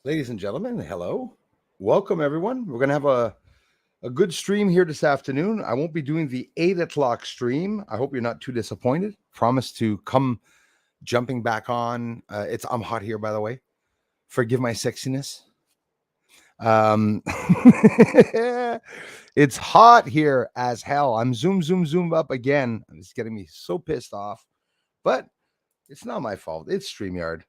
Ladies and gentlemen, hello. Welcome, everyone. We're going to have a good stream here this afternoon. I won't be doing the 8 o'clock stream. I hope you're not too disappointed. Promise to come jumping back on. I'm hot here, by the way. Forgive my sexiness. Um, it's hot here as hell. I'm zoom up again. It's getting me so pissed off. But it's not my fault. It's StreamYard.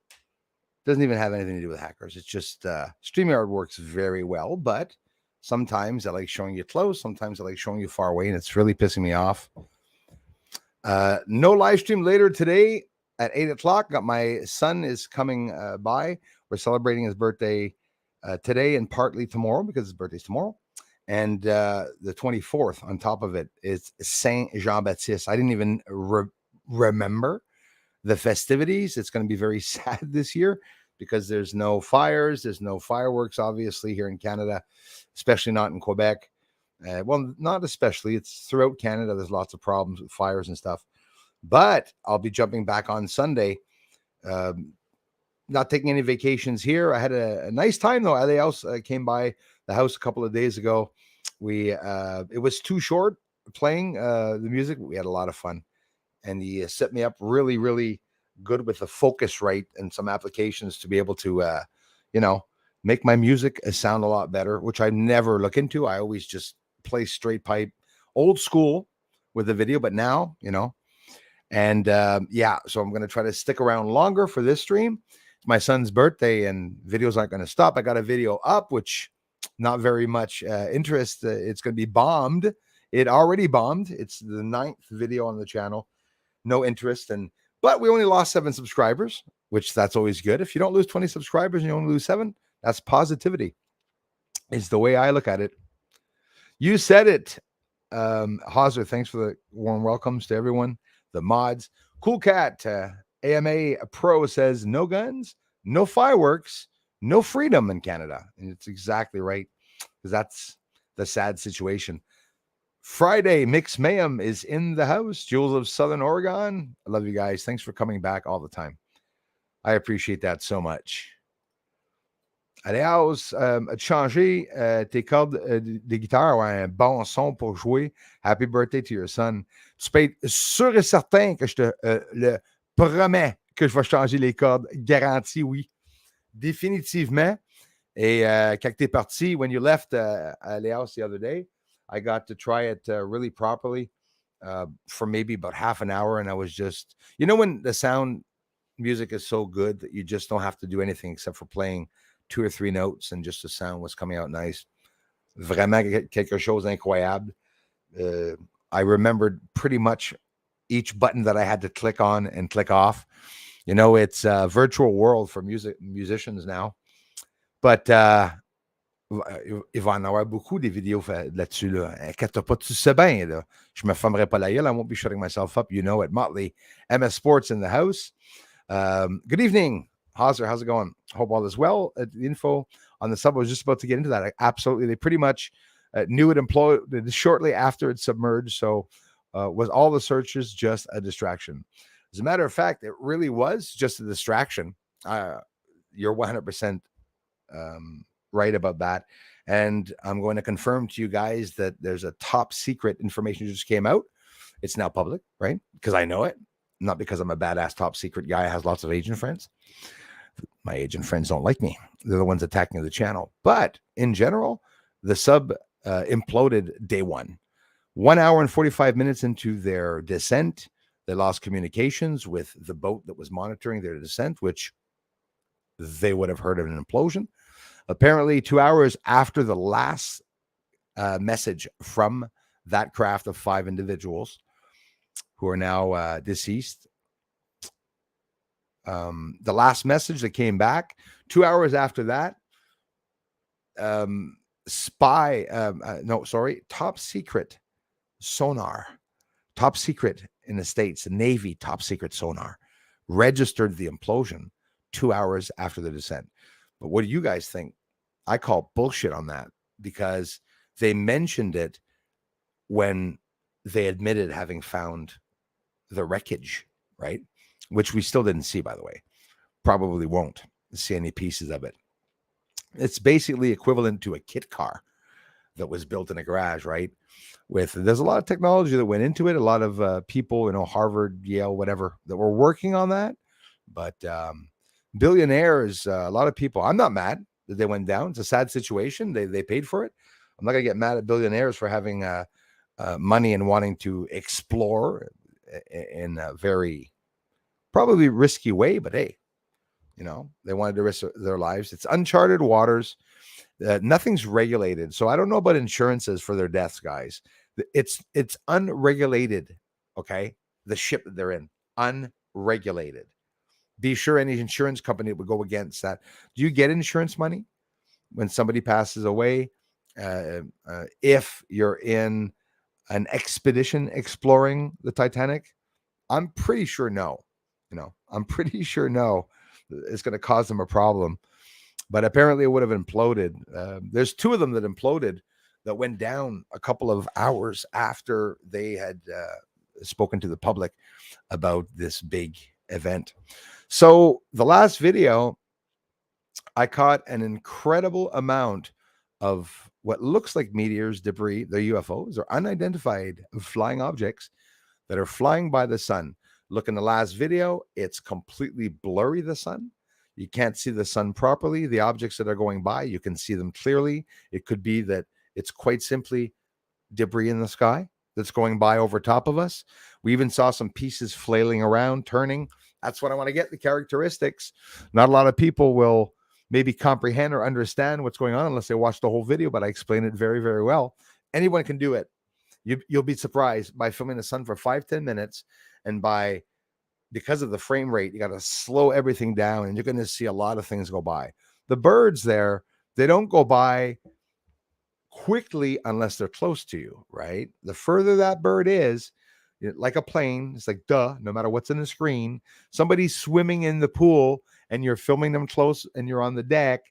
Doesn't even have anything to do with hackers. It's just StreamYard works very well, but sometimes I like showing you close. Sometimes I like showing you far away, and it's really pissing me off. No live stream later today at 8 o'clock. Got my son is coming by. We're celebrating his birthday today and partly tomorrow because his birthday's tomorrow. And the 24th on top of it is Saint Jean-Baptiste. I didn't even remember the festivities. It's going to be very sad this year because there's no fires, there's no fireworks, obviously, here in Canada, especially not in Quebec. Well, not especially. It's throughout Canada. There's lots of problems with fires and stuff. But I'll be jumping back on Sunday. Not taking any vacations here. I had a nice time, though. Aleos came by the house a couple of days ago. It was too short playing the music. We had a lot of fun. And he set me up really, really good with the Focusrite and some applications to be able to, make my music sound a lot better, which I never look into. I always just play straight pipe, old school with the video, but now, and so I'm going to try to stick around longer for this stream. It's my son's birthday and videos aren't going to stop. I got a video up, which not very much interest. It's going to be bombed. It already bombed. It's the 9th video on the channel. No interest, but we only lost 7 subscribers, which that's always good. If you don't lose 20 subscribers and you only lose 7, that's positivity. Is the way I look at it. You said it, Hauser. Thanks for the warm welcomes to everyone. The mods, Cool Cat, AMA Pro says no guns, no fireworks, no freedom in Canada, and it's exactly right because that's the sad situation. Friday, Mix Mayhem is in the house. Jules of Southern Oregon. I love you guys. Thanks for coming back all the time. I appreciate that so much. Aleos, changer tes cordes de guitare ou un bon son pour jouer. Happy birthday to your son. Tu peux être sûr et certain que je te le promets que je vais changer les cordes. Garanti, oui. Définitivement. Et quand tu es parti, when you left Aleos the other day, I got to try it really properly for maybe about half an hour. And I was just, when the sound music is so good that you just don't have to do anything except for playing 2 or 3 notes and just the sound was coming out nice. Vraiment quelque chose incroyable. I remembered pretty much each button that I had to click on and click off. It's a virtual world for musicians now. But il va en avoir beaucoup des vidéos là-dessus. Là. Inquiète pas, tu sais bien. Là. Je me fermerai pas la gueule. I won't be shutting myself up. At Motley. MS Sports in the house. Good evening, Hauser. How's it going? Hope all is well. The info on the sub, I was just about to get into that. Absolutely. They pretty much knew it imploded shortly after it submerged. So was all the searches just a distraction? As a matter of fact, it really was just a distraction. You're 100% right about that. And I'm going to confirm to you guys that there's a top secret information just came out. It's now public, right? Because I know it, not because I'm a badass top secret guy. I has lots of agent friends. My agent friends don't like me. They're the ones attacking the channel. But in general, the sub imploded day 1. 1 hour and 45 minutes into their descent, they lost communications with the boat that was monitoring their descent, which they would have heard of an implosion. Apparently, 2 hours after the last message from that craft of 5 individuals who are now deceased, the last message that came back, 2 hours after that, top secret sonar, top secret in the States, the Navy top secret sonar, registered the implosion 2 hours after the descent. But what do you guys think? I call bullshit on that because they mentioned it when they admitted having found the wreckage, right? Which we still didn't see, by the way. Probably won't see any pieces of it. It's basically equivalent to a kit car that was built in a garage, right? There's a lot of technology that went into it, a lot of people, Harvard, Yale, whatever, that were working on that. But billionaires, a lot of people, I'm not mad that they went down. It's a sad situation. They paid for it. I'm not gonna get mad at billionaires for having money and wanting to explore in a very probably risky way. But hey, they wanted to risk their lives. It's uncharted waters. Nothing's regulated. So I don't know about insurances for their deaths, guys. It's unregulated. Okay. The ship that they're in, unregulated. Be sure any insurance company would go against that. Do you get insurance money when somebody passes away? If you're in an expedition exploring the Titanic, I'm pretty sure no. I'm pretty sure no. It's going to cause them a problem. But apparently it would have imploded. There's two of them that imploded that went down a couple of hours after they had spoken to the public about this big event. So the last video, I caught an incredible amount of what looks like meteors, debris. They're UFOs or unidentified flying objects that are flying by the sun. Look in the last video, it's completely blurry, the sun. You can't see the sun properly. The objects that are going by, you can see them clearly. It could be that it's quite simply debris in the sky that's going by over top of us. We even saw some pieces flailing around, turning. That's what I want to get, the characteristics. Not a lot of people will maybe comprehend or understand what's going on unless they watch the whole video, but I explain it very, very well. Anyone can do it. You'll be surprised by filming the sun for 5-10 minutes, and because of the frame rate, you got to slow everything down, and you're going to see a lot of things go by. The birds there, they don't go by quickly unless they're close to you, right? The further that bird is, like a plane, it's like, duh, no matter what's in the screen, somebody's swimming in the pool and you're filming them close and you're on the deck,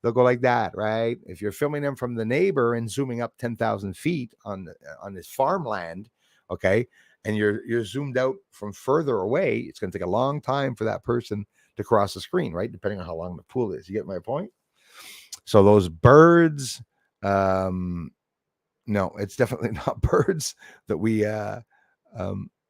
they'll go like that, right? If you're filming them from the neighbor and zooming up 10,000 feet on his farmland, okay, and you're zoomed out from further away, it's going to take a long time for that person to cross the screen, right? Depending on how long the pool is. You get my point? So those birds, no, it's definitely not birds that we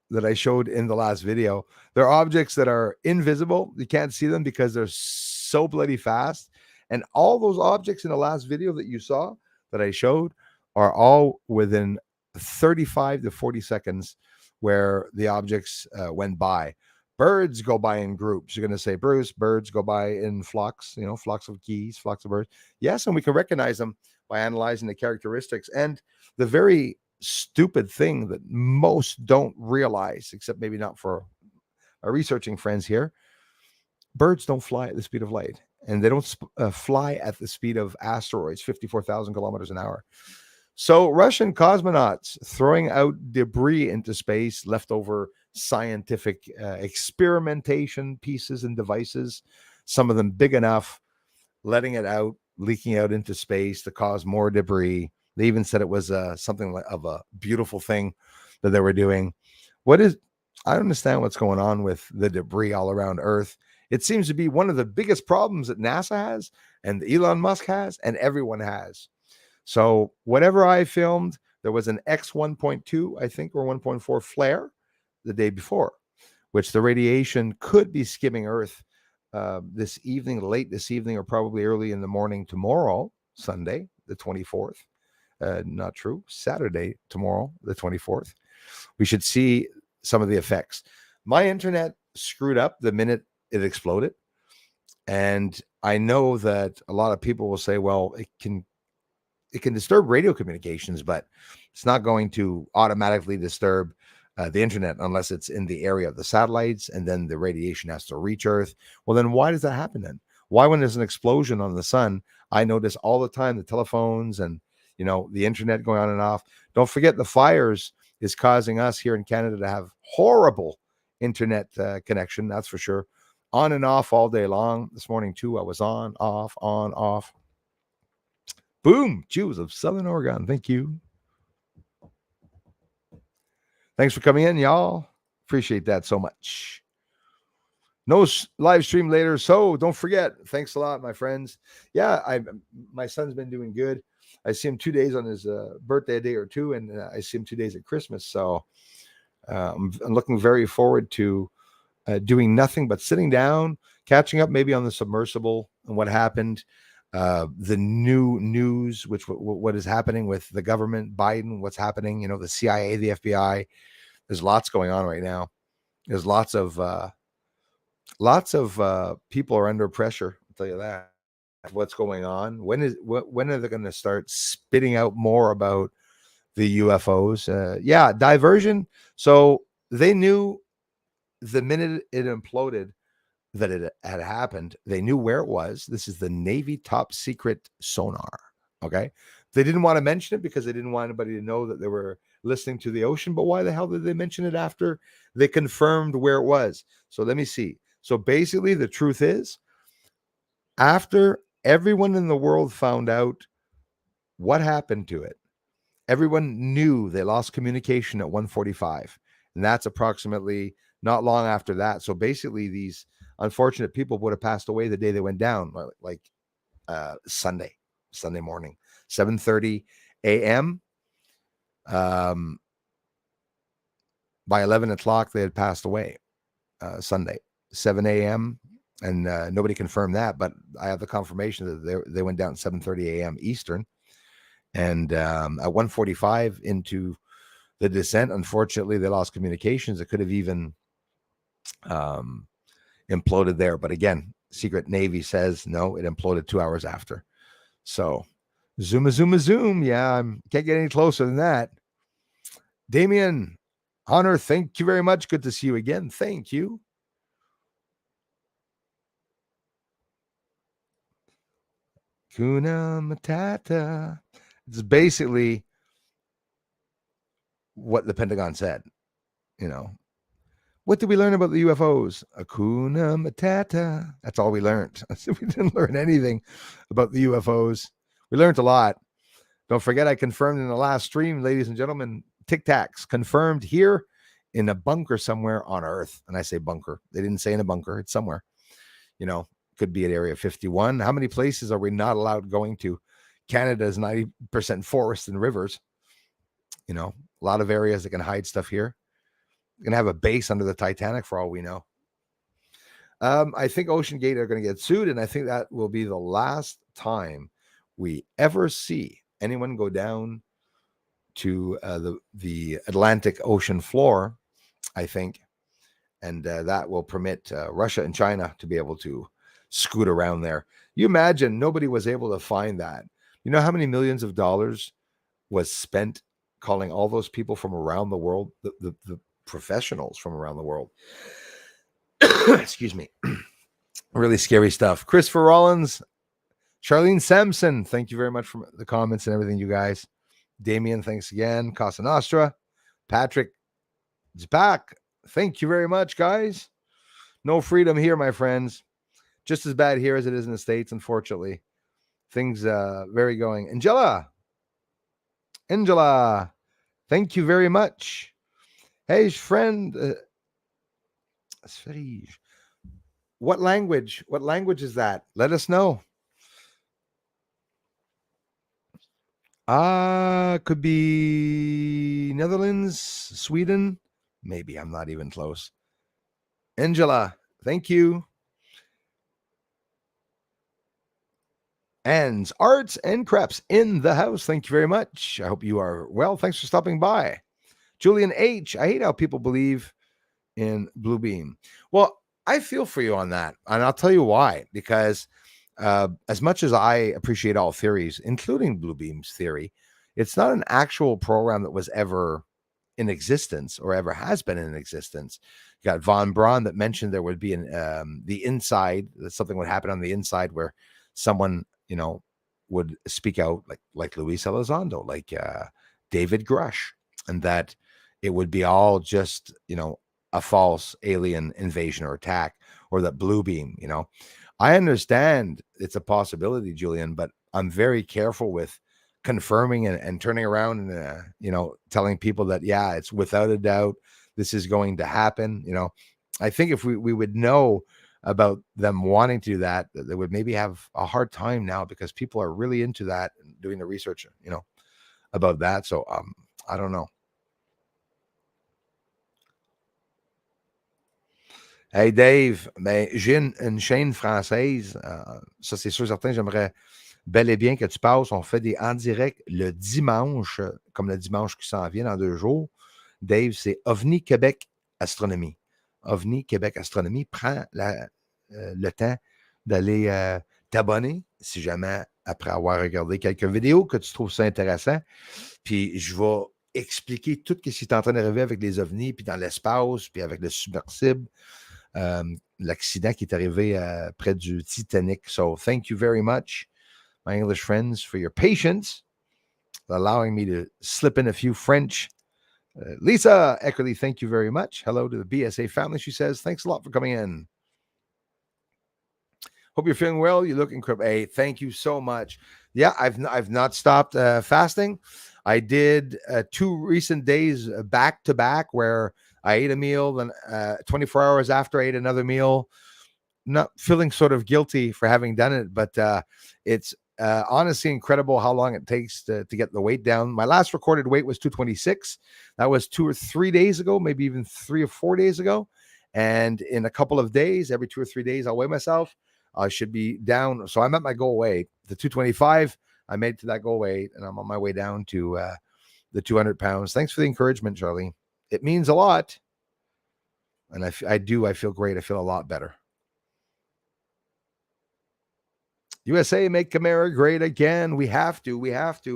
that I showed in the last video. They're objects that are invisible. You can't see them because they're so bloody fast. And all those objects in the last video that you saw that I showed are all within 35 to 40 seconds where the objects went by. Birds go by in groups. You're going to say, Bruce, birds go by in flocks, flocks of geese, flocks of birds. Yes, and we can recognize them by analyzing the characteristics. And the very stupid thing that most don't realize, except maybe not for our researching friends here, birds don't fly at the speed of light, and they don't fly at the speed of asteroids, 54,000 kilometers an hour. So Russian cosmonauts throwing out debris into space, leftover scientific experimentation pieces and devices, some of them big enough, letting it out, leaking out into space to cause more debris. They even said it was something like of a beautiful thing that they were doing. I don't understand what's going on with the debris all around Earth. It seems to be one of the biggest problems that NASA has and Elon Musk has and everyone has. So whatever I filmed, there was an X1.2, I think, or 1.4 flare the day before, which the radiation could be skimming Earth this evening, late this evening, or probably early in the morning tomorrow, Sunday, the 24th. Not true. Saturday, tomorrow, the 24th. We should see some of the effects. My internet screwed up the minute it exploded. And I know that a lot of people will say, well, it can disturb radio communications, but it's not going to automatically disturb the internet unless it's in the area of the satellites, and then the radiation has to reach Earth. Well, then why does that happen then? Why, when there's an explosion on the sun, I notice all the time the telephones and the internet going on and off. Don't forget the fires is causing us here in Canada to have horrible internet connection. That's for sure. On and off all day long. This morning too, I was on, off. Boom, Jews of Southern Oregon. Thank you. Thanks for coming in, y'all. Appreciate that so much. No live stream later. So don't forget. Thanks a lot, my friends. Yeah, my son's been doing good. I see him 2 days on his birthday, a day or two, and I see him 2 days at Christmas. So I'm looking very forward to doing nothing but sitting down, catching up maybe on the submersible and what happened, the new news, which what is happening with the government, Biden, what's happening, the CIA, the FBI. There's lots going on right now. There's lots of people are under pressure. I'll tell you that. What's going on? When are they going to start spitting out more about the UFOs? Yeah, diversion. So they knew the minute it imploded that it had happened. They knew where it was. This is the Navy top secret sonar. Okay. They didn't want to mention it because they didn't want anybody to know that they were listening to the ocean. But why the hell did they mention it after they confirmed where it was? So let me see. So basically, the truth is, after everyone in the world found out what happened to it, everyone knew they lost communication at 1:45, and that's approximately not long after that. So basically, these unfortunate people would have passed away the day they went down, like Sunday morning, 7:30 a.m. By 11 o'clock, they had passed away. Sunday, 7 a.m. And nobody confirmed that, but I have the confirmation that they went down at 7:30 a.m. Eastern. And at 1:45 into the descent, unfortunately, they lost communications. It could have even imploded there. But again, Secret Navy says no, it imploded 2 hours after. So zoom. Yeah, I can't get any closer than that. Damien, Honor, thank you very much. Good to see you again. Thank you. Kuna Matata. It's basically what the Pentagon said. What did we learn about the UFOs? Hakuna Matata. That's all we learned. We didn't learn anything about the UFOs. We learned a lot. Don't forget, I confirmed in the last stream, ladies and gentlemen, Tic Tacs confirmed here in a bunker somewhere on Earth. And I say bunker. They didn't say in a bunker. It's somewhere. Could be at Area 51. How many places are we not allowed going to? Canada is 90% forest and rivers. A lot of areas that can hide stuff here. You're going to have a base under the Titanic for all we know. I think Ocean Gate are going to get sued, and I think that will be the last time we ever see anyone go down to the Atlantic Ocean floor, I think, and that will permit Russia and China to be able to scoot around there. You imagine nobody was able to find that. You know how many millions of dollars was spent calling all those people from around the world, the professionals from around the world. Excuse me. Really scary stuff. Christopher Rollins, Charlene Sampson, thank you very much for the comments and everything, you guys. Damien, thanks again. Casa Nostra. Patrick is back. Thank you very much, guys. No freedom here, my friends. Just as bad here as it is in the States, unfortunately. Things very going. Angela, thank you very much. Hey, friend. What language is that? Let us know. Could be Netherlands, Sweden. Maybe I'm not even close. Angela, thank you. And Arts and Creps in the house. Thank you very much. I hope you are well. Thanks for stopping by. Julian H. I hate how people believe in Blue Beam. Well, I feel for you on that. And I'll tell you why. Because as much as I appreciate all theories, including Blue Beam's theory, it's not an actual program that was ever in existence or ever has been in existence. You got Von Braun that mentioned there would be the inside, that something would happen on the inside where someone, would speak out like Luis Elizondo, like David Grush, and that it would be all just, a false alien invasion or attack, or that Blue Beam, I understand it's a possibility, Julian, but I'm very careful with confirming and turning around and, telling people that, yeah, it's without a doubt, this is going to happen. I think if we would know about them wanting to do that, they would maybe have a hard time now because people are really into that and doing the research, about that. So I don't know. Hey Dave, mais j'ai une chaîne française. Ça, c'est sûr certain, j'aimerais bel et bien que tu passes. On fait des en direct le dimanche, comme le dimanche qui s'en vient dans 2 jours. Dave, c'est OVNI Québec Astronomie. OVNI Québec Astronomie. Prends le temps d'aller t'abonner si jamais, après avoir regardé quelques vidéos, que tu trouves ça intéressant. Puis je vais expliquer tout ce qui est en train d'arriver avec les ovnis, puis dans l'espace, puis avec le submersible, l'accident qui est arrivé près du Titanic. So thank you very much, my English friends, for your patience, allowing me to slip in a few French. Lisa Eckerly, thank you very much. Hello to the BSA family. She says, thanks a lot for coming in. Hope you're feeling well. You look incredible. Hey, thank you so much. Yeah, I've not stopped fasting. I did 2 recent days back to back where I ate a meal, then 24 hours after I ate another meal. Not feeling sort of guilty for having done it, but it's honestly incredible how long it takes to get the weight down. My last recorded weight was 226. That was 2 or 3 days ago, maybe even 3 or 4 days ago. And in a couple of days, every 2 or 3 days, I'll weigh myself. I should be down. So I'm at my goal weight, the 225. I made it to that goal weight, and I'm on my way down to the 200 pounds. Thanks for the encouragement, Charlie. It means a lot. And I feel great. I feel a lot better. USA, make Camara great again. We have to.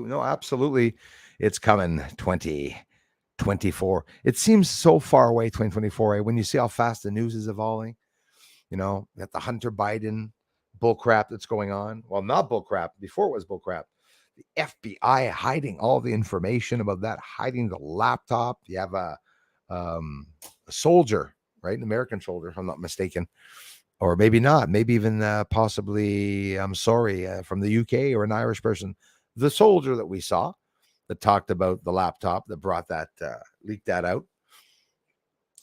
No, absolutely. It's coming. 2024. It seems so far away, 2024, right? When you see how fast the news is evolving. You got the Hunter Biden bullcrap that's going on. Well, not bullcrap. Before it was bullcrap. The FBI hiding all the information about that, hiding the laptop. You have a soldier, right? An American soldier, if I'm not mistaken. Or maybe not. Maybe even possibly, I'm sorry, from the UK or an Irish person. The soldier that we saw that talked about the laptop that brought that, leaked that out.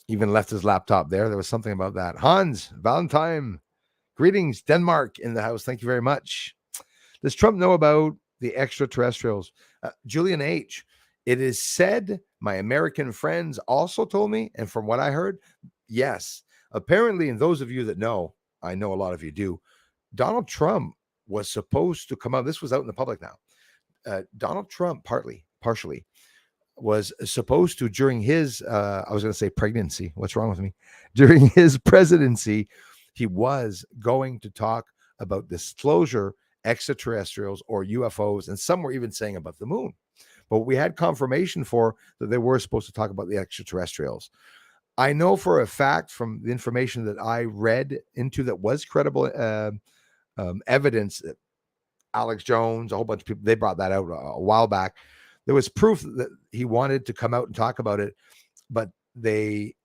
Even left his laptop there. There was something about that. Hans, Valentine, greetings, Denmark in the house. Thank you very much. Does Trump know about the extraterrestrials? Julian H., it is said, my American friends also told me, and from what I heard, yes. Apparently, and those of you that know, I know a lot of you do, Donald Trump was supposed to come out. This was out in the public now. Donald Trump partially was supposed to, during his, I was going to say pregnancy. What's wrong with me? During his presidency, he was going to talk about disclosure, extraterrestrials or UFOs, and some were even saying about the moon. But we had confirmation for that they were supposed to talk about the extraterrestrials. I know for a fact from the information that I read into that was credible evidence that Alex Jones, a whole bunch of people, they brought that out a while back. There was proof that he wanted to come out and talk about it, but he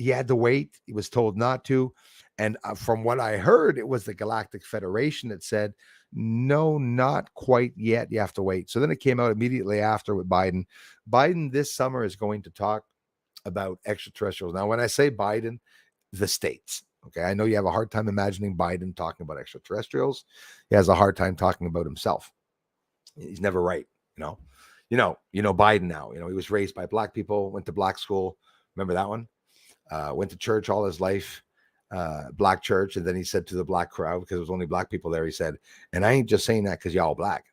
had to wait. He was told not to. And from what I heard, it was the Galactic Federation that said, no, not quite yet. You have to wait. So then it came out immediately after with Biden. Biden this summer is going to talk about extraterrestrials. Now, when I say Biden, the states, okay, I know you have a hard time imagining Biden talking about extraterrestrials. He has a hard time talking about himself. He's never right, Biden now, he was raised by black people, went to black school. Remember that one? Went to church all his life, black church. And then he said to the black crowd, because there was only black people there, he said, and I ain't just saying that because y'all black.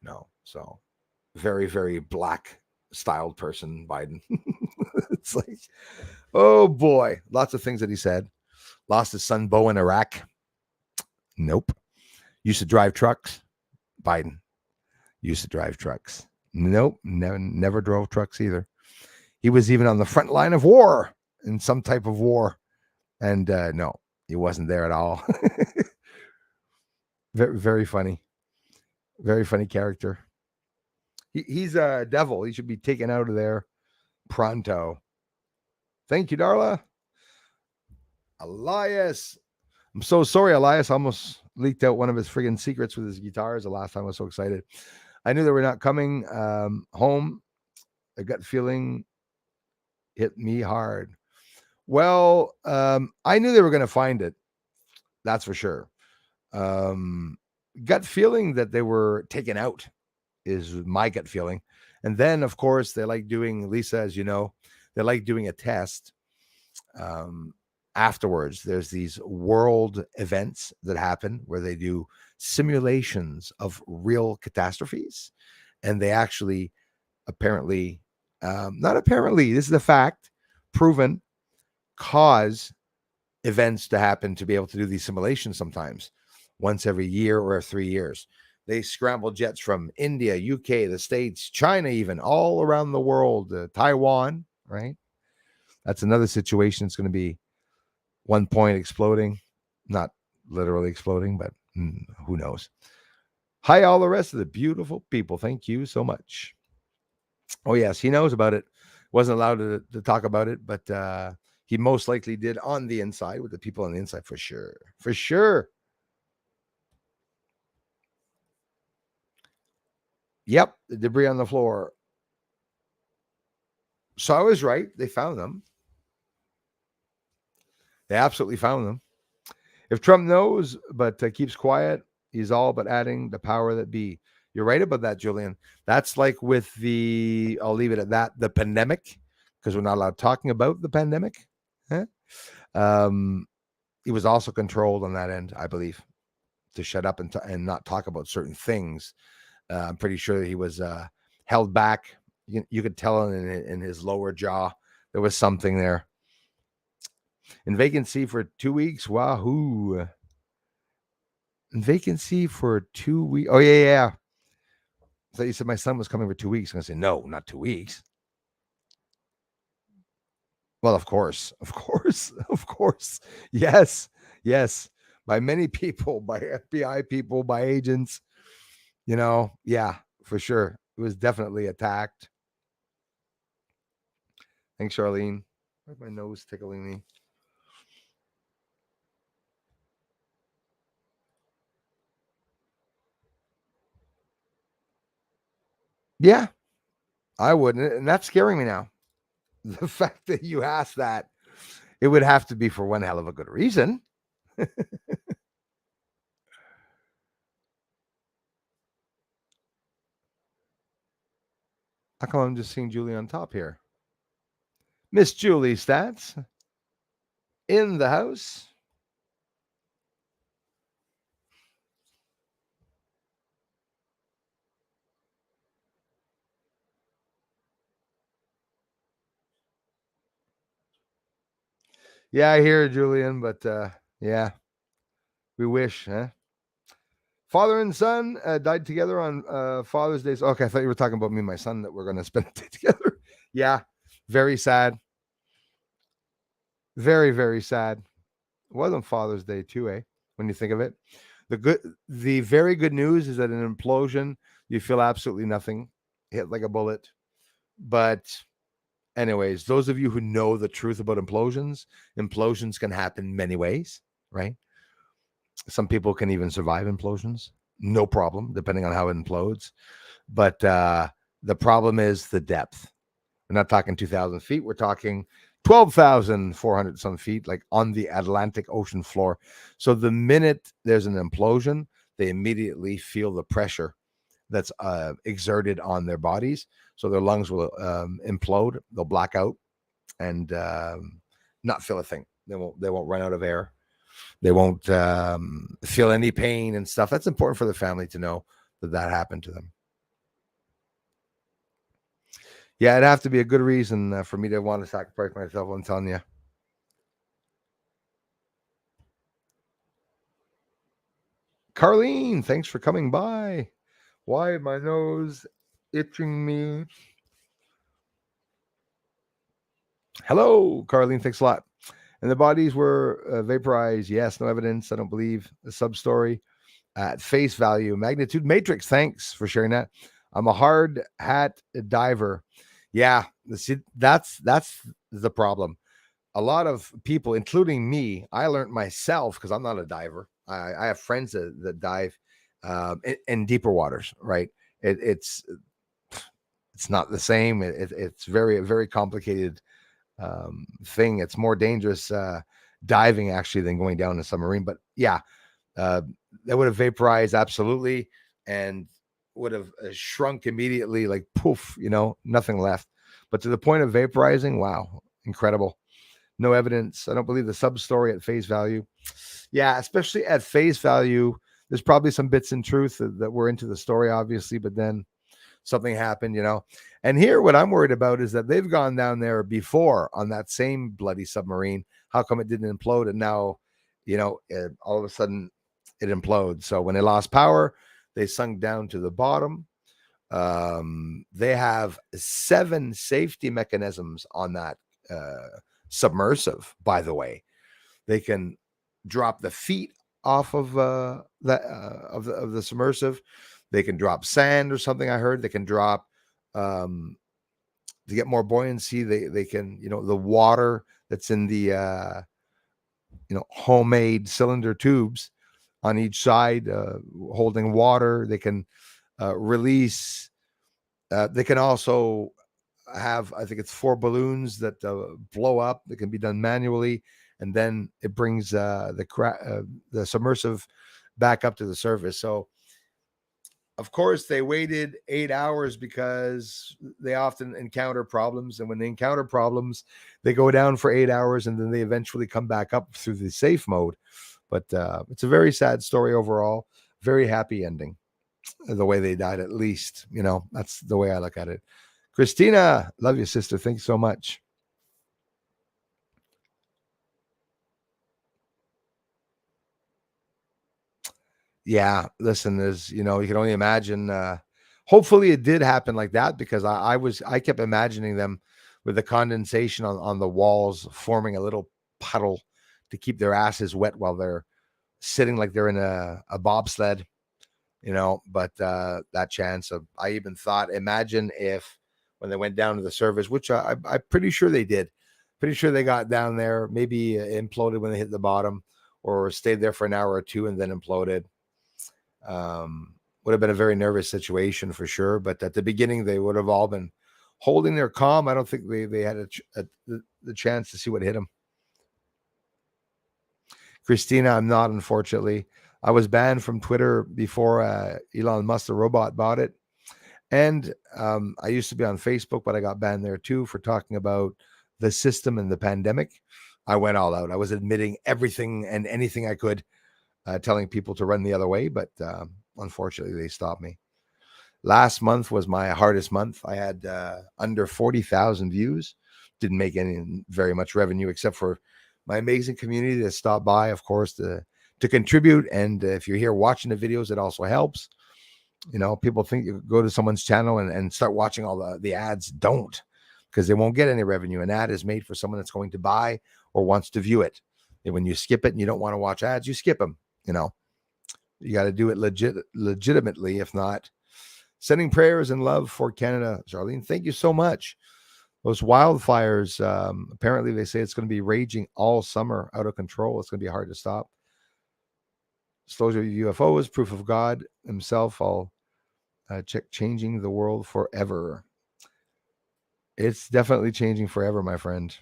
No. So very, very black styled person, Biden. It's like, oh boy, lots of things that he said. Lost his son Bo in Iraq. Nope. Used to drive trucks. Biden used to drive trucks. Nope. Never drove trucks either. He was even on the front line of war, in some type of war. And no, he wasn't there at all. Very, very funny. Very funny character. He's a devil. He should be taken out of there pronto. Thank you, Darla. Elias. I'm so sorry, Elias. Almost leaked out one of his friggin' secrets with his guitars the last time. I was so excited. I knew they were not coming home. A gut feeling hit me hard. Well, I knew they were going to find it. That's for sure. Gut feeling that they were taken out is my gut feeling. And then, of course, they like doing, Lisa, as you know, they like doing a test afterwards. There's these world events that happen where they do simulations of real catastrophes. And they actually apparently, not apparently, this is a fact, proven, cause events to happen to be able to do these simulations sometimes once every year or 3 years. They scramble jets from India, UK, the States, China, even all around the world, Taiwan, right? That's another situation. It's going to be one point exploding, not literally exploding, but who knows? Hi, all the rest of the beautiful people. Thank you so much. Oh, yes, he knows about it. Wasn't allowed to talk about it, but he most likely did on the inside with the people on the inside for sure. For sure. Yep, the debris on the floor. So I was right. They found them. They absolutely found them. If Trump knows but keeps quiet, he's all but adding the power that be. You're right about that, Julian. That's like with I'll leave it at that, the pandemic, because we're not allowed talking about the pandemic. Huh? He was also controlled on that end, I believe, to shut up and not talk about certain things. I'm pretty sure he was held back. You could tell in his lower jaw there was something there. In vacancy for 2 weeks. Wahoo. In vacancy for 2 weeks. Oh, yeah. I thought you said my son was coming for 2 weeks. I'm going to say, no, not 2 weeks. Well, of course. Yes. By many people, by FBI people, by agents. Yeah, for sure. It was definitely attacked. Thanks, Charlene. Why's my nose tickling me? Yeah, I wouldn't. And that's scaring me now. The fact that you asked that, it would have to be for one hell of a good reason. How come I'm just seeing Julie on top here? Miss Julie Stats in the house. Yeah, I hear Julian, but yeah, we wish, huh? Father and son died together on Father's Day. Okay, I thought you were talking about me and my son that we're going to spend the day together. Yeah, very sad. Very, very sad. It wasn't Father's Day too, eh? When you think of it. The very good news is that an implosion, you feel absolutely nothing, hit like a bullet. But anyways, those of you who know the truth about implosions can happen many ways, right? Some people can even survive implosions, no problem, depending on how it implodes. But the problem is the depth. We're not talking 2,000 feet. We're talking 12,400 some feet, like on the Atlantic Ocean floor. So the minute there's an implosion, they immediately feel the pressure that's exerted on their bodies. So their lungs will implode. They'll black out and not feel a thing. They won't run out of air. They won't feel any pain and stuff. That's important for the family to know that happened to them. Yeah, it'd have to be a good reason for me to want to sacrifice myself. I'm telling you. Carlene, thanks for coming by. Why my nose itching me? Hello, Carlene. Thanks a lot. And the bodies were vaporized. Yes, no evidence. I don't believe the sub story at face value. Magnitude matrix. Thanks for sharing that. I'm a hard hat diver. Yeah, that's the problem. A lot of people, including me, I learned myself because I'm not a diver. I have friends that dive in deeper waters. Right? It's not the same. It's very very complicated thing. It's more dangerous diving actually than going down in a submarine. But yeah, that would have vaporized absolutely and would have shrunk immediately, like poof, nothing left. But to the point of vaporizing, wow, incredible. No evidence. I don't believe the sub story at face value. Yeah, especially at face value, there's probably some bits in truth that were into the story, obviously, but then something happened, And here, what I'm worried about is that they've gone down there before on that same bloody submarine. How come it didn't implode? And now, all of a sudden it implodes. So when they lost power, they sunk down to the bottom. They have 7 safety mechanisms on that submersive, by the way. They can drop the feet off of the submersive. They can drop sand or something. I heard they can drop to get more buoyancy. They can, the water that's in the homemade cylinder tubes on each side holding water. They can release. They can also have, I think it's 4 balloons that blow up. That can be done manually, and then it brings the submersive back up to the surface. So, of course, they waited 8 hours because they often encounter problems, and when they encounter problems, they go down for 8 hours, and then they eventually come back up through the safe mode. But it's a very sad story overall. Very happy ending. The way they died, at least, that's the way I look at it. Christina, love you, sister. Thank you so much. Yeah, listen, there's, you can only imagine. Hopefully it did happen like that, because I kept imagining them with the condensation on the walls forming a little puddle to keep their asses wet while they're sitting like they're in a bobsled, but that chance of, I even thought, imagine if when they went down to the surface, which I'm pretty sure they did, pretty sure they got down there, maybe imploded when they hit the bottom, or stayed there for an hour or two and then imploded. Would have been a very nervous situation for sure. But at the beginning, they would have all been holding their calm. I don't think they had the chance to see what hit them. Christina, I'm not, unfortunately. I was banned from Twitter before Elon Musk, the robot, bought it. And I used to be on Facebook, but I got banned there too for talking about the system and the pandemic. I went all out. I was admitting everything and anything I could, telling people to run the other way. But unfortunately, they stopped me. Last month was my hardest month. I had under 40,000 views. Didn't make very much revenue, except for my amazing community that stopped by, of course, to contribute. And if you're here watching the videos, it also helps. People think you go to someone's channel and start watching all the ads. Don't, because they won't get any revenue. An ad is made for someone that's going to buy or wants to view it. And when you skip it and you don't want to watch ads, you skip them. You got to do it legitimately. If not, sending prayers and love for Canada. Charlene, thank you so much. Those wildfires, apparently they say it's going to be raging all summer, out of control. It's going to be hard to stop. Disclosure of UFOs, proof of God himself. I'll check changing the world forever. It's definitely changing forever, my friend.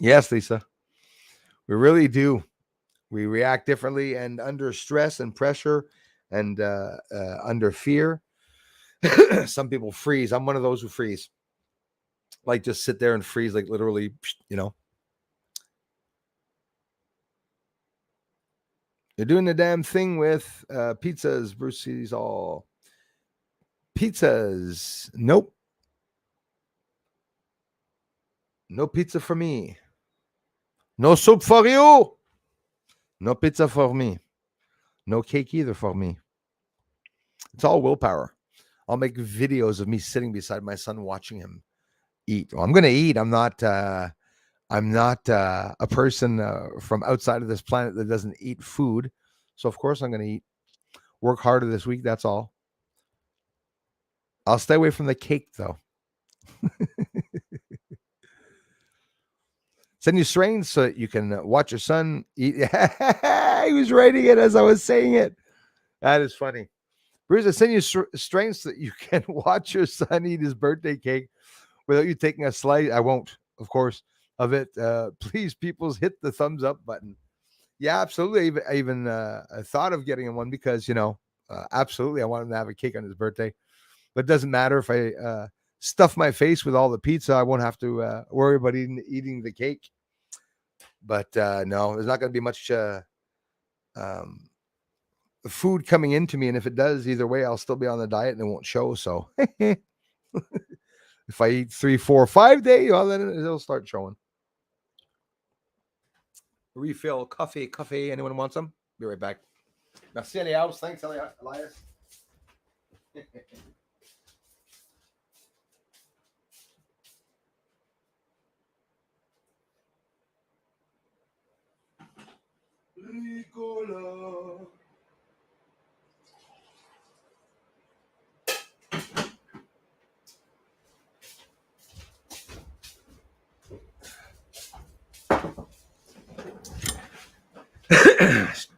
Yes, Lisa. We really do. We react differently, and under stress and pressure and under fear. Some people freeze. I'm one of those who freeze. Like, just sit there and freeze, like literally, They're doing the damn thing with pizzas. Bruce sees all pizzas. Nope. No pizza for me. No soup for you. No pizza for me. No cake either for me. It's all willpower. I'll make videos of me sitting beside my son watching him eat. Well, I'm going to eat. I'm not a person from outside of this planet that doesn't eat food. So, of course, I'm going to eat. Work harder this week. That's all. I'll stay away from the cake, though. Send you strains so you can watch your son eat. He was writing it as I was saying it. That is funny. Bruce, I send you strains so that you can watch your son eat his birthday cake without you taking a slice. I won't, of course, of it. Please, peoples, hit the thumbs up button. Yeah, absolutely. I even thought of getting him one because, absolutely, I want him to have a cake on his birthday. But it doesn't matter if I stuff my face with all the pizza. I won't have to worry about eating the cake. But no, there's not going to be much food coming into me. And if it does, either way, I'll still be on the diet and it won't show. So if I eat 3, 4, 5 days, well, then it'll start showing. Refill coffee. Anyone want some? Be right back. Merci, Elias. Thanks, Elias. Ricola.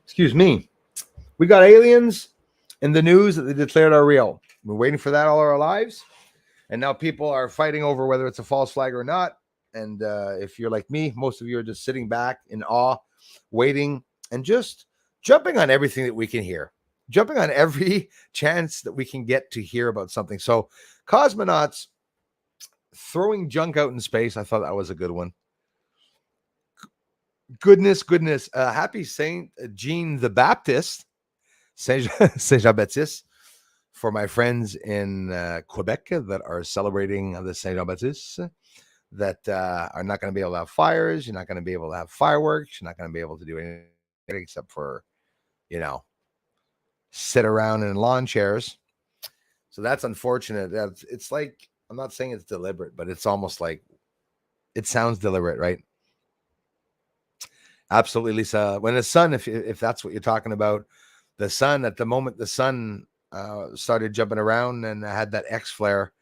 Excuse me. We got aliens in the news that they declared are real. We're waiting for that all our lives. And now people are fighting over whether it's a false flag or not. And if you're like me, most of you are just sitting back in awe, waiting, and just jumping on everything that we can hear, jumping on every chance that we can get to hear about something. So cosmonauts throwing junk out in space, I thought that was a good one. Goodness. Happy Saint Jean the Baptist, Saint Jean-Baptiste, for my friends in Quebec that are celebrating the Saint Jean-Baptiste, that are not going to be able to have fires. You're not going to be able to have fireworks. You're not going to be able to do anything except for, sit around in lawn chairs. So that's unfortunate. It's like, I'm not saying it's deliberate, but it's almost like it sounds deliberate, right? Absolutely, Lisa. When the sun, if that's what you're talking about, the sun, at the moment the sun started jumping around and had that X flare,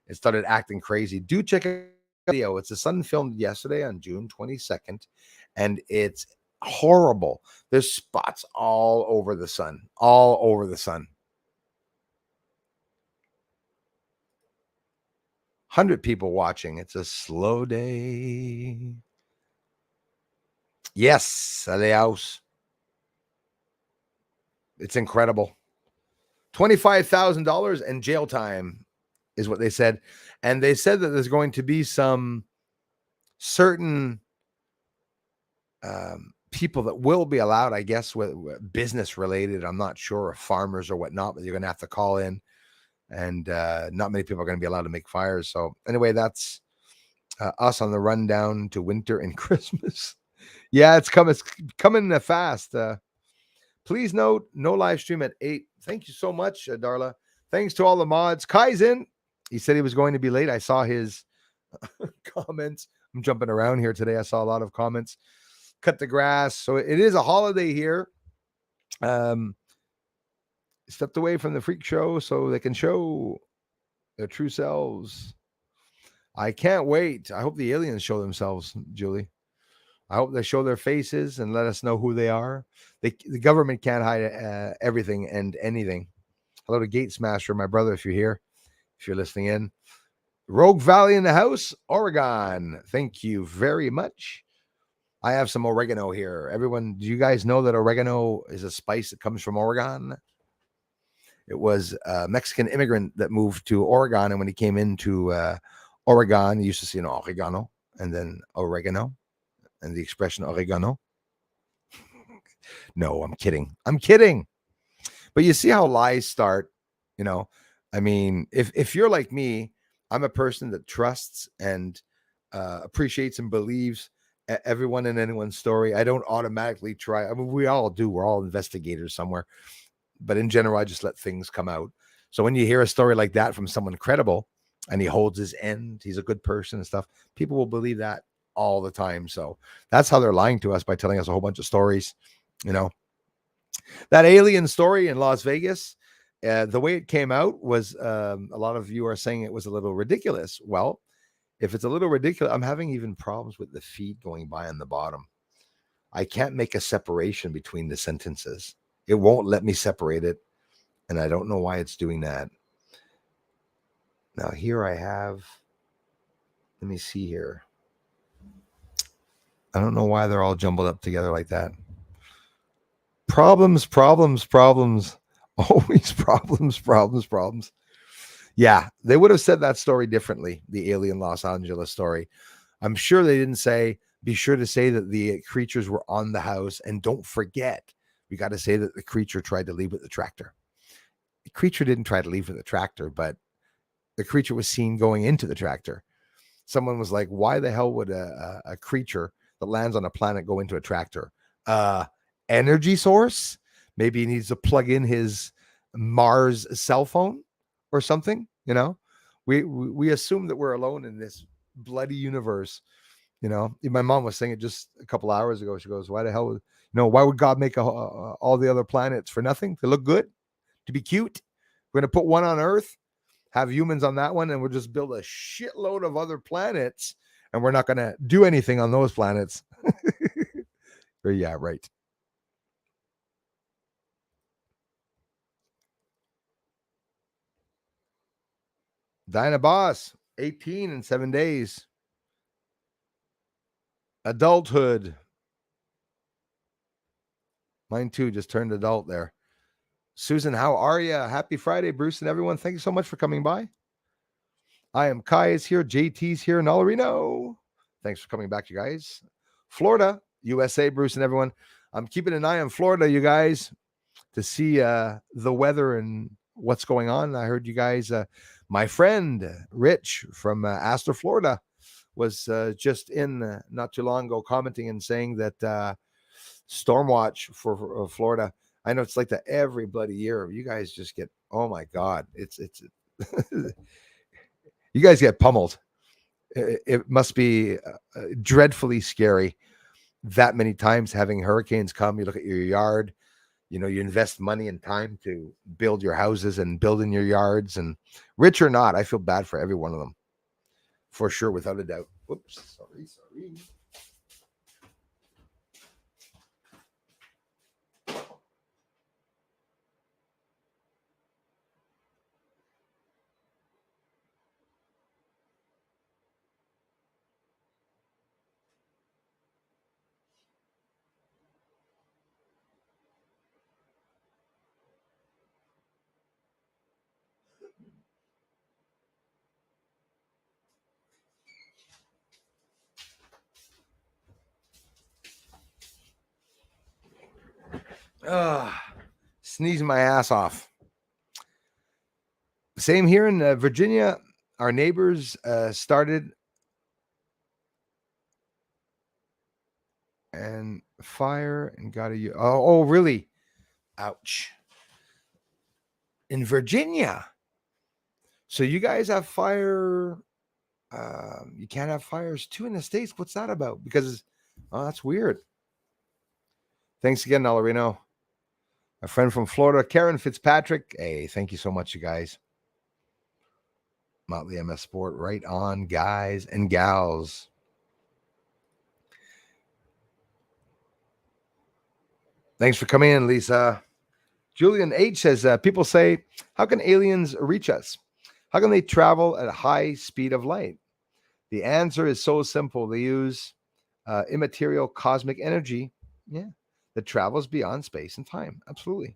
it started acting crazy. Do check out the video. It's the sun filmed yesterday on June 22nd, and it's horrible. There's spots all over the sun. 100 people watching. It's a slow day. Yes, Aleaus. It's incredible. $25,000 and jail time is what they said. And they said that there's going to be some certain people that will be allowed, I guess, with business related. I'm not sure if farmers or whatnot, but you're going to have to call in. And not many people are going to be allowed to make fires. So anyway, that's us on the rundown to winter and Christmas. Yeah, it's coming fast. Please note, no live stream at 8. Thank you so much, Darla. Thanks to all the mods. Kai's in. He said he was going to be late. I saw his comments. I'm jumping around here today. I saw a lot of comments. Cut the grass. So it is a holiday here. Stepped away from the freak show so they can show their true selves. I can't wait. I hope the aliens show themselves, Julie. I hope they show their faces and let us know who they are. The government can't hide everything and anything. Hello to Gate Smasher, my brother, if you're here, if you're listening in. Rogue Valley in the house, Oregon. Thank you very much. I have some oregano here. Everyone, do you guys know that oregano is a spice that comes from Oregon? It was a Mexican immigrant that moved to Oregon, and when he came into Oregon, he used to see oregano and then oregano. And the expression oregano. No, I'm kidding. But you see how lies start, I mean, if you're like me, I'm a person that trusts and appreciates and believes everyone and anyone's story. I don't automatically try. I mean, we all do. We're all investigators somewhere. But in general, I just let things come out. So when you hear a story like that from someone credible and he holds his end, he's a good person and stuff, people will believe that all the time. So that's how they're lying to us, by telling us a whole bunch of stories. That alien story in Las Vegas, the way it came out was a lot of you are saying it was a little ridiculous. Well, if it's a little ridiculous, I'm having even problems with the feed going by on the bottom. I can't make a separation between the sentences. It won't let me separate it, and I don't know why it's doing that. Now here I have Let me see here. I don't know why they're all jumbled up together like that. Problems. Always problems. Yeah, they would have said that story differently, the alien Los Angeles story. I'm sure they didn't say, be sure to say that the creatures were on the house. And don't forget, we got to say that the creature tried to leave with the tractor. The creature didn't try to leave with the tractor, but the creature was seen going into the tractor. Someone was like, why the hell would a creature that lands on a planet go into a tractor? Energy source? Maybe he needs to plug in his Mars cell phone or something. We assume that we're alone in this bloody universe. My mom was saying it just a couple hours ago. She goes, why the hell why would God make all the other planets for nothing? To look good, to be cute? We're going to put one on Earth, have humans on that one, and we'll just build a shitload of other planets, and we're not going to do anything on those planets. Yeah, right. Dinah Boss, 18 in 7 days. Adulthood. Mine too, just turned adult there. Susan, how are you? Happy Friday, Bruce and everyone. Thank you so much for coming by. I am Kai is here. JT's here. Nalarino. Thanks for coming back, you guys. Florida, USA, Bruce and everyone. I'm keeping an eye on Florida, you guys, to see the weather and what's going on. I heard you guys, my friend Rich from Astor, Florida, was just in not too long ago commenting and saying that storm watch for Florida. I know it's like that every bloody year. You guys just get, oh my God, it's you guys get pummeled. It must be dreadfully scary that many times having hurricanes come. You look at your yard, you invest money and time to build your houses and build in your yards, and rich or not, I feel bad for every one of them, for sure, without a doubt. Whoops, sorry. Sneezing my ass off. Same here in Virginia. Our neighbors started and fire and got a. Oh, really? Ouch. In Virginia. So you guys have fire. You can't have fires too in the States. What's that about? Because, that's weird. Thanks again, Nalarino. A friend from Florida, Karen Fitzpatrick. Hey, thank you so much, you guys. Motley MS Sport, right on, guys and gals. Thanks for coming in, Lisa. Julian H says, people say, how can aliens reach us? How can they travel at a high speed of light? The answer is so simple. They use immaterial cosmic energy, that travels beyond space and time. Absolutely.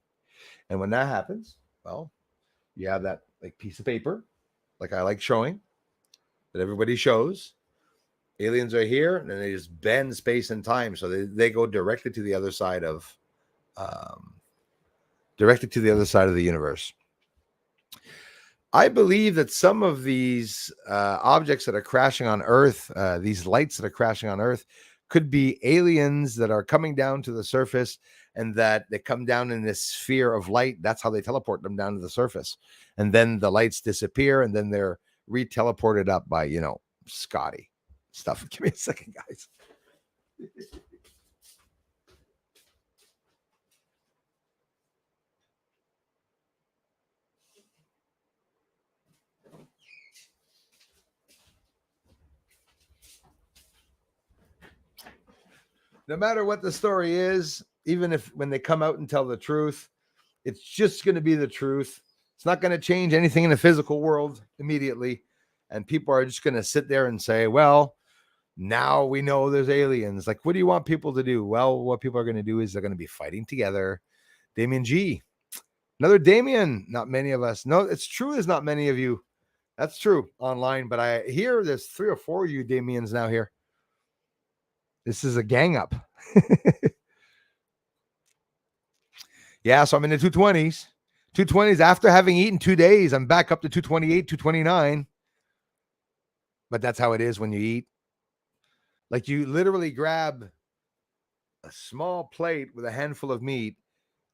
And when that happens, well, you have that like piece of paper, like I like showing, that everybody shows. Aliens are here, and then they just bend space and time, so they go directly to the other side of the universe. I believe that some of these objects that are crashing on Earth, these lights that are crashing on Earth, could be aliens that are coming down to the surface, and that they come down in this sphere of light. That's how they teleport them down to the surface. And then the lights disappear, and then they're re-teleported up by, Scotty stuff. Give me a second, guys. No matter what the story is, even if when they come out and tell the truth, it's just going to be the truth. It's not going to change anything in the physical world immediately. and people are just going to sit there and say, well, now we know there's aliens. Like, what do you want people to do? Well, what people are going to do is they're going to be fighting together. Damien G. Another Damien. Not many of us. No, it's true. There's not many of you. That's true online, but I hear there's 3 or 4 of you Damiens now here. This is a gang up. Yeah, so I'm in the 220s. 220s after having eaten 2 days. I'm back up to 228, 229. But that's how it is when you eat. Like, you literally grab a small plate with a handful of meat,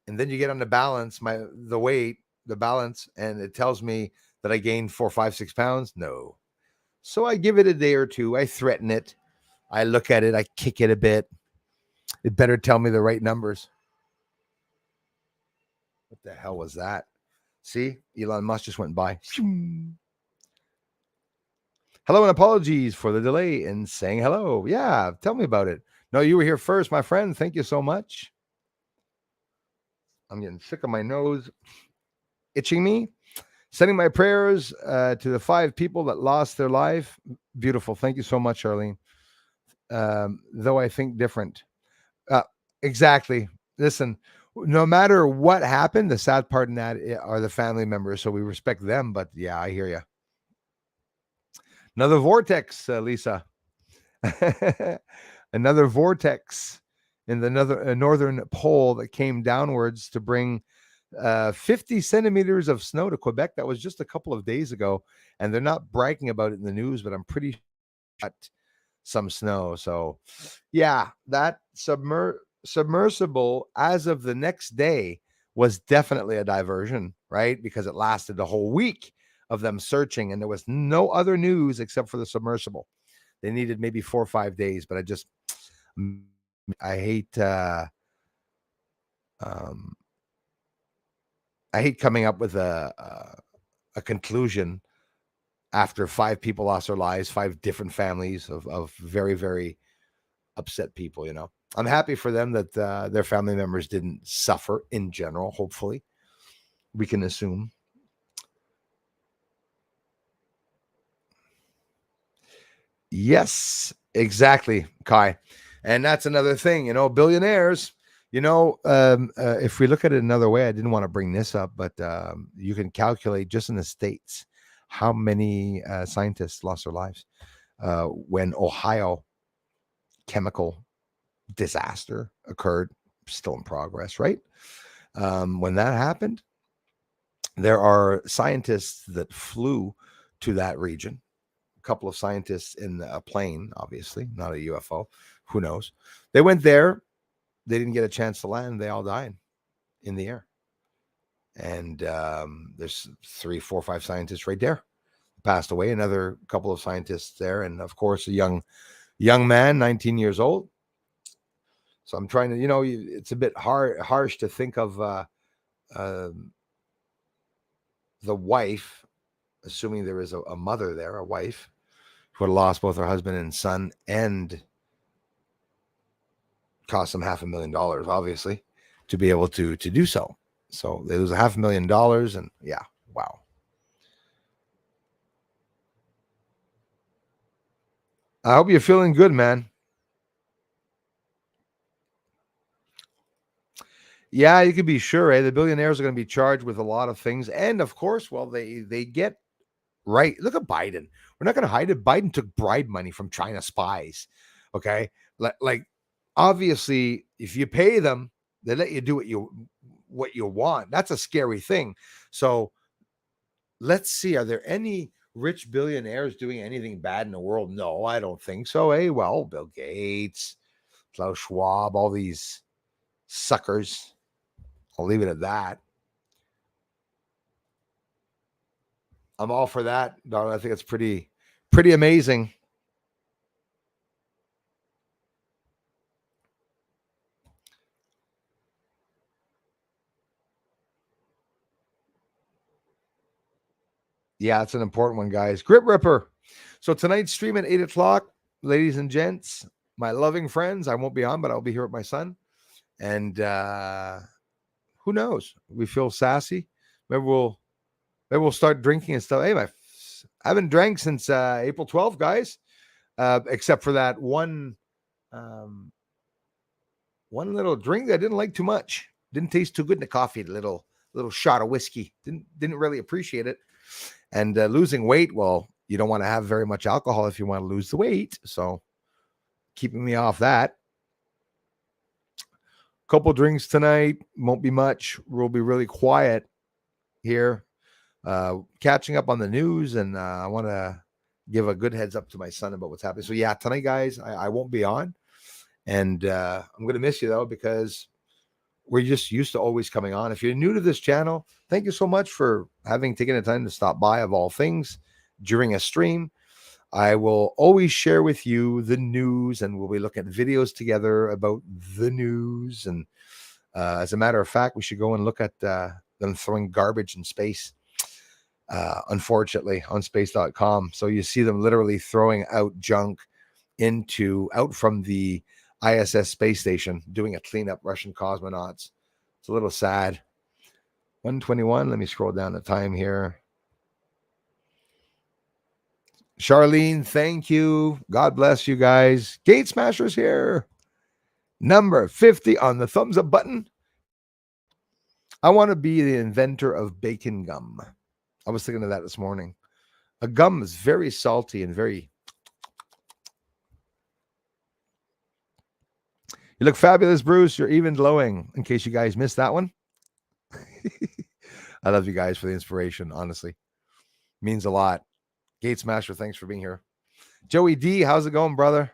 and then you get on the balance, the weight, the balance, and it tells me that I gained 4, 5, 6 pounds. No. So I give it a day or two. I threaten it. I look at it. I kick it a bit. It better tell me the right numbers. What the hell was that? See, Elon Musk just went by. Hello and apologies for the delay in saying hello. Yeah, tell me about it. No, you were here first, my friend. Thank you so much. I'm getting sick of my nose itching me. Sending my prayers to the 5 people that lost their life. Beautiful. Thank you so much, Charlene. Though I think different. Exactly. Listen, no matter what happened, the sad part in that are the family members, so we respect them. But yeah, I hear you. Another vortex, Lisa. Another vortex in the northern pole that came downwards to bring 50 centimeters of snow to Quebec. That was just a couple of days ago, and they're not bragging about it in the news, but I'm pretty sure some snow. So yeah, that submersible as of the next day was definitely a diversion, right? Because it lasted the whole week of them searching, and there was no other news except for the submersible. They needed maybe 4 or 5 days, but I hate coming up with a conclusion after 5 people lost their lives, 5 different families of very, very upset people. You know, I'm happy for them that their family members didn't suffer in general. Hopefully, we can assume. Yes, exactly, Kai. And that's another thing, you know, billionaires, you know, if we look at it another way, I didn't want to bring this up, but you can calculate just in the States how many scientists lost their lives when Ohio chemical disaster occurred, still in progress, right? When that happened, there are scientists that flew to that region. A couple of scientists in a plane, obviously, not a UFO. Who knows? They went there. They didn't get a chance to land. They all died in the air. And there's 3, 4, 5 scientists right there passed away. Another couple of scientists there, and of course a young man, 19 years old. So I'm trying to, you know, it's a bit harsh to think of the wife, assuming there is a mother there, a wife who had lost both her husband and son, and cost them $500,000, obviously, to be able to do so. So they lose $500,000, and yeah, wow. I hope you're feeling good, man. Yeah, you can be sure, the billionaires are going to be charged with a lot of things. And of course, well, they get right. Look at Biden. We're not going to hide it. Biden took bribe money from China spies. Okay. Like obviously, if you pay them, they let you do what you want. That's a scary thing. So let's see. Are there any rich billionaires doing anything bad in the world? No, I don't think so. Hey, well, Bill Gates, Klaus Schwab, all these suckers. I'll leave it at that. I'm all for that, darling. I think it's pretty amazing. Yeah, it's an important one, guys. Grip Ripper. So tonight's stream at 8 o'clock, ladies and gents, my loving friends. I won't be on, but I'll be here with my son. And who knows? We feel sassy. Maybe we'll start drinking and stuff. Hey, my I haven't drank since April 12th, guys, except for that one little drink that I didn't like too much. Didn't taste too good in the coffee. The little shot of whiskey. Didn't really appreciate it. And losing weight, well, you don't want to have very much alcohol if you want to lose the weight. So keeping me off that. Couple drinks tonight. Won't be much. We'll be really quiet here. Catching up on the news, and I want to give a good heads up to my son about what's happening. So yeah, tonight, guys, I won't be on. And I'm going to miss you, though, because we're just used to always coming on. If you're new to this channel, thank you so much for having taken the time to stop by, of all things, during a stream. I will always share with you the news, and we'll be looking at videos together about the news. And as a matter of fact, we should go and look at them throwing garbage in space, unfortunately, on space.com. So you see them literally throwing out junk out from the ISS space station, doing a cleanup, Russian cosmonauts. It's a little sad. 1:21. Let me scroll down the time here. Charlene, thank you. God bless you guys. Gate Smashers here. Number 50 on the thumbs up button. I want to be the inventor of bacon gum. I was thinking of that this morning. A gum is very salty and very... You look fabulous, Bruce. You're even glowing, in case you guys missed that one. I love you guys for the inspiration, honestly. Means a lot. Gate Smasher, thanks for being here. Joey D, how's it going, brother?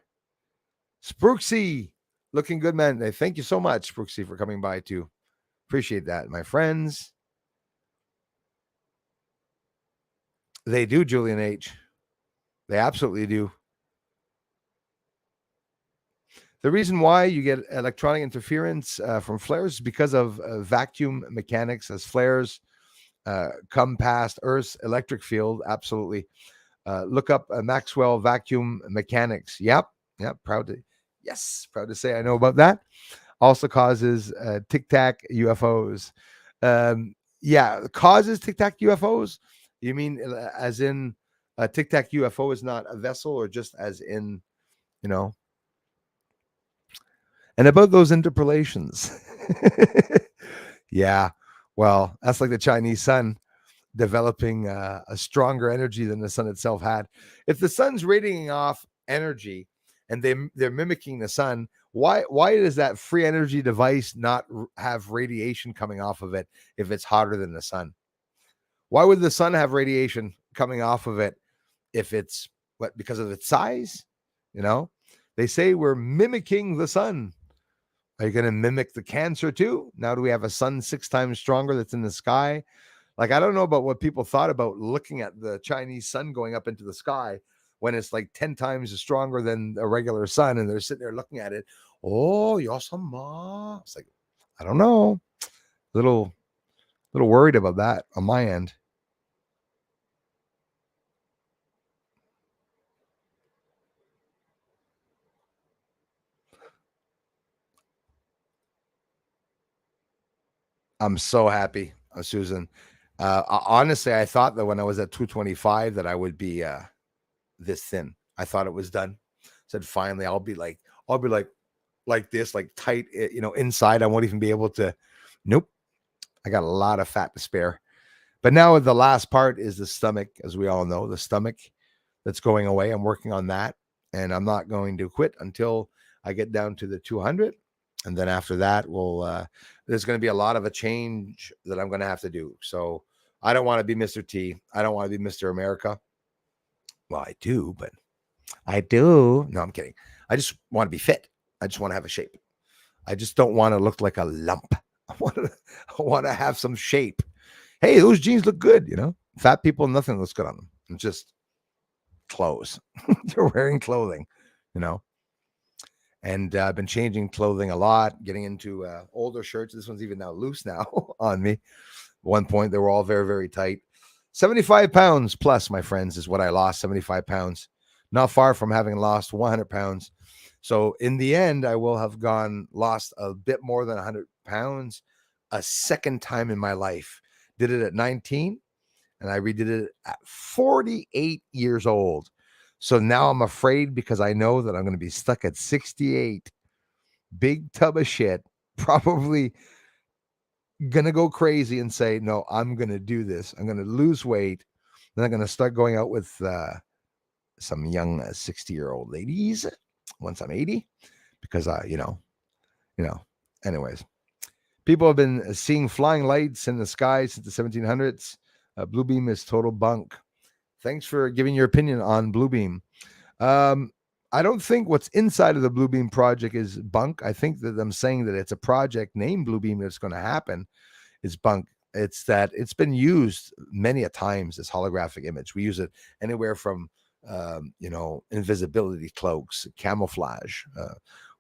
Sprooksy, looking good, man. Hey, thank you so much, Sprooksy, for coming by, too. Appreciate that, my friends. They do, Julian H. They absolutely do. The reason why you get electronic interference from flares is because of vacuum mechanics. As flares come past Earth's electric field, absolutely. Look up Maxwell vacuum mechanics. Yep. Proud to say I know about that. Also causes Tic Tac UFOs. Causes Tic Tac UFOs. You mean as in a Tic Tac UFO is not a vessel, or just as in, And about those interpolations. Yeah. Well, that's like the Chinese sun developing a stronger energy than the sun itself had. If the sun's radiating off energy and they're mimicking the sun, why does that free energy device not have radiation coming off of it if it's hotter than the sun? Why would the sun have radiation coming off of it if it's because of its size? They say we're mimicking the sun. Are you going to mimic the Cancer too? Now do we have a sun 6 times stronger that's in the sky? Like, I don't know about what people thought about looking at the Chinese sun going up into the sky when it's like 10 times stronger than a regular sun, and they're sitting there looking at it. Oh, yosama. It's like, I don't know. Little worried about that on my end. I'm so happy, Susan. Honestly, I thought that when I was at 225 that I would be this thin. I thought it was done. Said finally I'll be like this, like tight, inside. I won't even be able to. Nope. I got a lot of fat to spare. But now the last part is the stomach, as we all know, the stomach that's going away. I'm working on that, and I'm not going to quit until I get down to the 200. And then after that, there's going to be a lot of a change that I'm going to have to do. So I don't want to be Mr. T. I don't want to be Mr. America. Well, I do, but I do. No, I'm kidding. I just want to be fit. I just want to have a shape. I just don't want to look like a lump. I want to have some shape. Hey, those jeans look good, Fat people, nothing looks good on them. It's just clothes. You're wearing clothing, And I've been changing clothing a lot, getting into older shirts. This one's even now loose now on me. At one point, they were all very, very tight. 75 pounds plus, my friends, is what I lost, 75 pounds. Not far from having lost 100 pounds. So in the end, I will have lost a bit more than 100 pounds a second time in my life. Did it at 19. and I redid it at 48 years old. So now I'm afraid because I know that I'm going to be stuck at 68. Big tub of shit. Probably going to go crazy and say, no, I'm going to do this. I'm going to lose weight. Then I'm going to start going out with some young 60-year-old ladies once I'm 80 because, anyways. People have been seeing flying lights in the sky since the 1700s. Blue beam is total bunk. Thanks for giving your opinion on blue beam. I don't think what's inside of the blue beam project is bunk. I think that them saying that it's a project named blue beam that's going to happen is bunk. It's that it's been used many a times as holographic image. We use it anywhere from, invisibility cloaks, camouflage.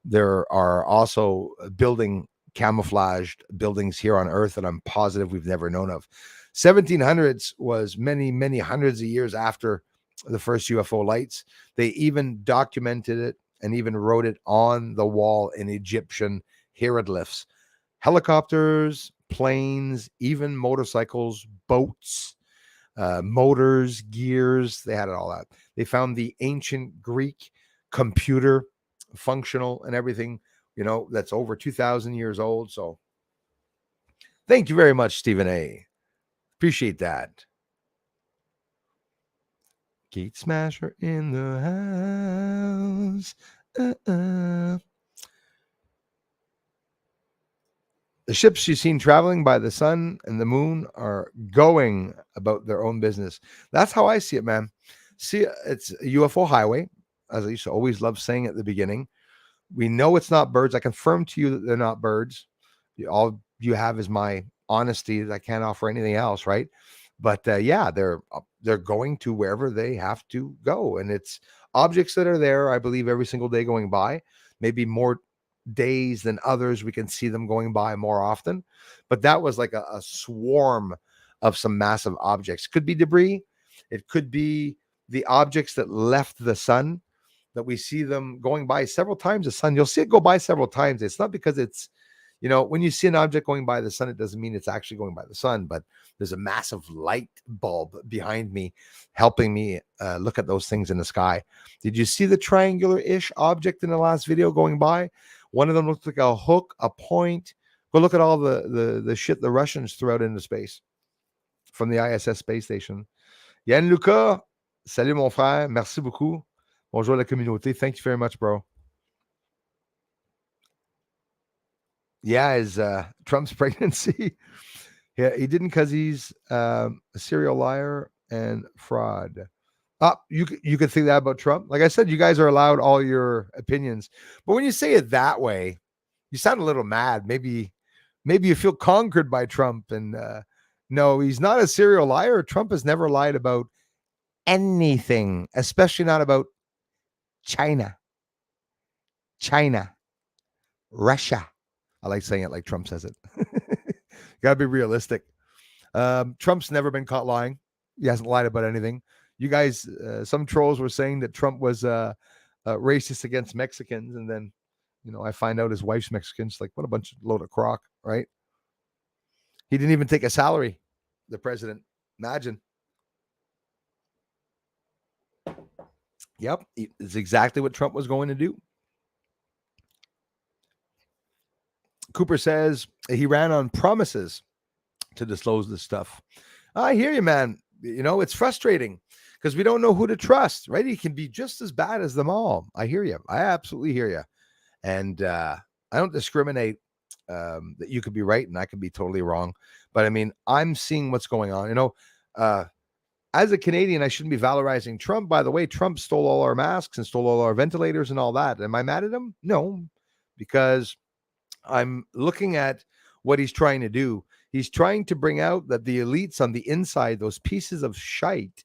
There are also building camouflaged buildings here on Earth that I'm positive we've never known of. 1700s was many, many hundreds of years after the first UFO lights. They even documented it and even wrote it on the wall in Egyptian hieroglyphs. Helicopters, planes, even motorcycles, boats, motors, gears, they had it all out. They found the ancient Greek computer functional and everything, that's over 2,000 years old. So thank you very much, Stephen A. Appreciate that. Gate Smasher in the house. The ships you've seen traveling by the sun and the moon are going about their own business. That's how I see it, man. See, it's a UFO highway, as I used to always love saying at the beginning. We know it's not birds. I confirm to you that they're not birds. All you have is my honesty. I can't offer anything else, right? But they're going to wherever they have to go, and it's objects that are there. I believe every single day going by. Maybe more days than others. We can see them going by more often, but that was like a swarm of some massive objects. Could be debris. It could be the objects that left the sun. That we see them going by several times the sun. You'll see it go by several times. It's not because it's, when you see an object going by the sun, it doesn't mean it's actually going by the sun, but there's a massive light bulb behind me helping me look at those things in the sky. Did you see the triangular-ish object in the last video going by? One of them looked like a hook, a point. Go look at all the shit the Russians threw out into space from the ISS space station. Yann Luca, salut mon frère, merci beaucoup. Bonjour la communauté. Thank you very much, bro. Yeah, is Trump's pregnancy. Yeah, he didn't because he's a serial liar and fraud. You could think that about Trump. Like I said, you guys are allowed all your opinions. But when you say it that way, you sound a little mad. Maybe you feel conquered by Trump. And no, he's not a serial liar. Trump has never lied about anything, especially not about China, Russia. I like saying it like Trump says it. Got to be realistic. Trump's never been caught lying. He hasn't lied about anything. You guys, some trolls were saying that Trump was racist against Mexicans. And then, I find out his wife's Mexican. It's like, what a bunch of load of crock, right? He didn't even take a salary, the president. Imagine. Yep, it's exactly what Trump was going to do. Cooper says he ran on promises to disclose this stuff. I hear you, man. It's frustrating because we don't know who to trust, right? He can be just as bad as them all. I hear you. I absolutely hear you. And I don't discriminate that you could be right and I could be totally wrong. But I mean, I'm seeing what's going on. As a Canadian, I shouldn't be valorizing Trump. By the way, Trump stole all our masks and stole all our ventilators and all that. Am I mad at him? No, because I'm looking at what he's trying to do. He's trying to bring out that the elites on the inside, those pieces of shite,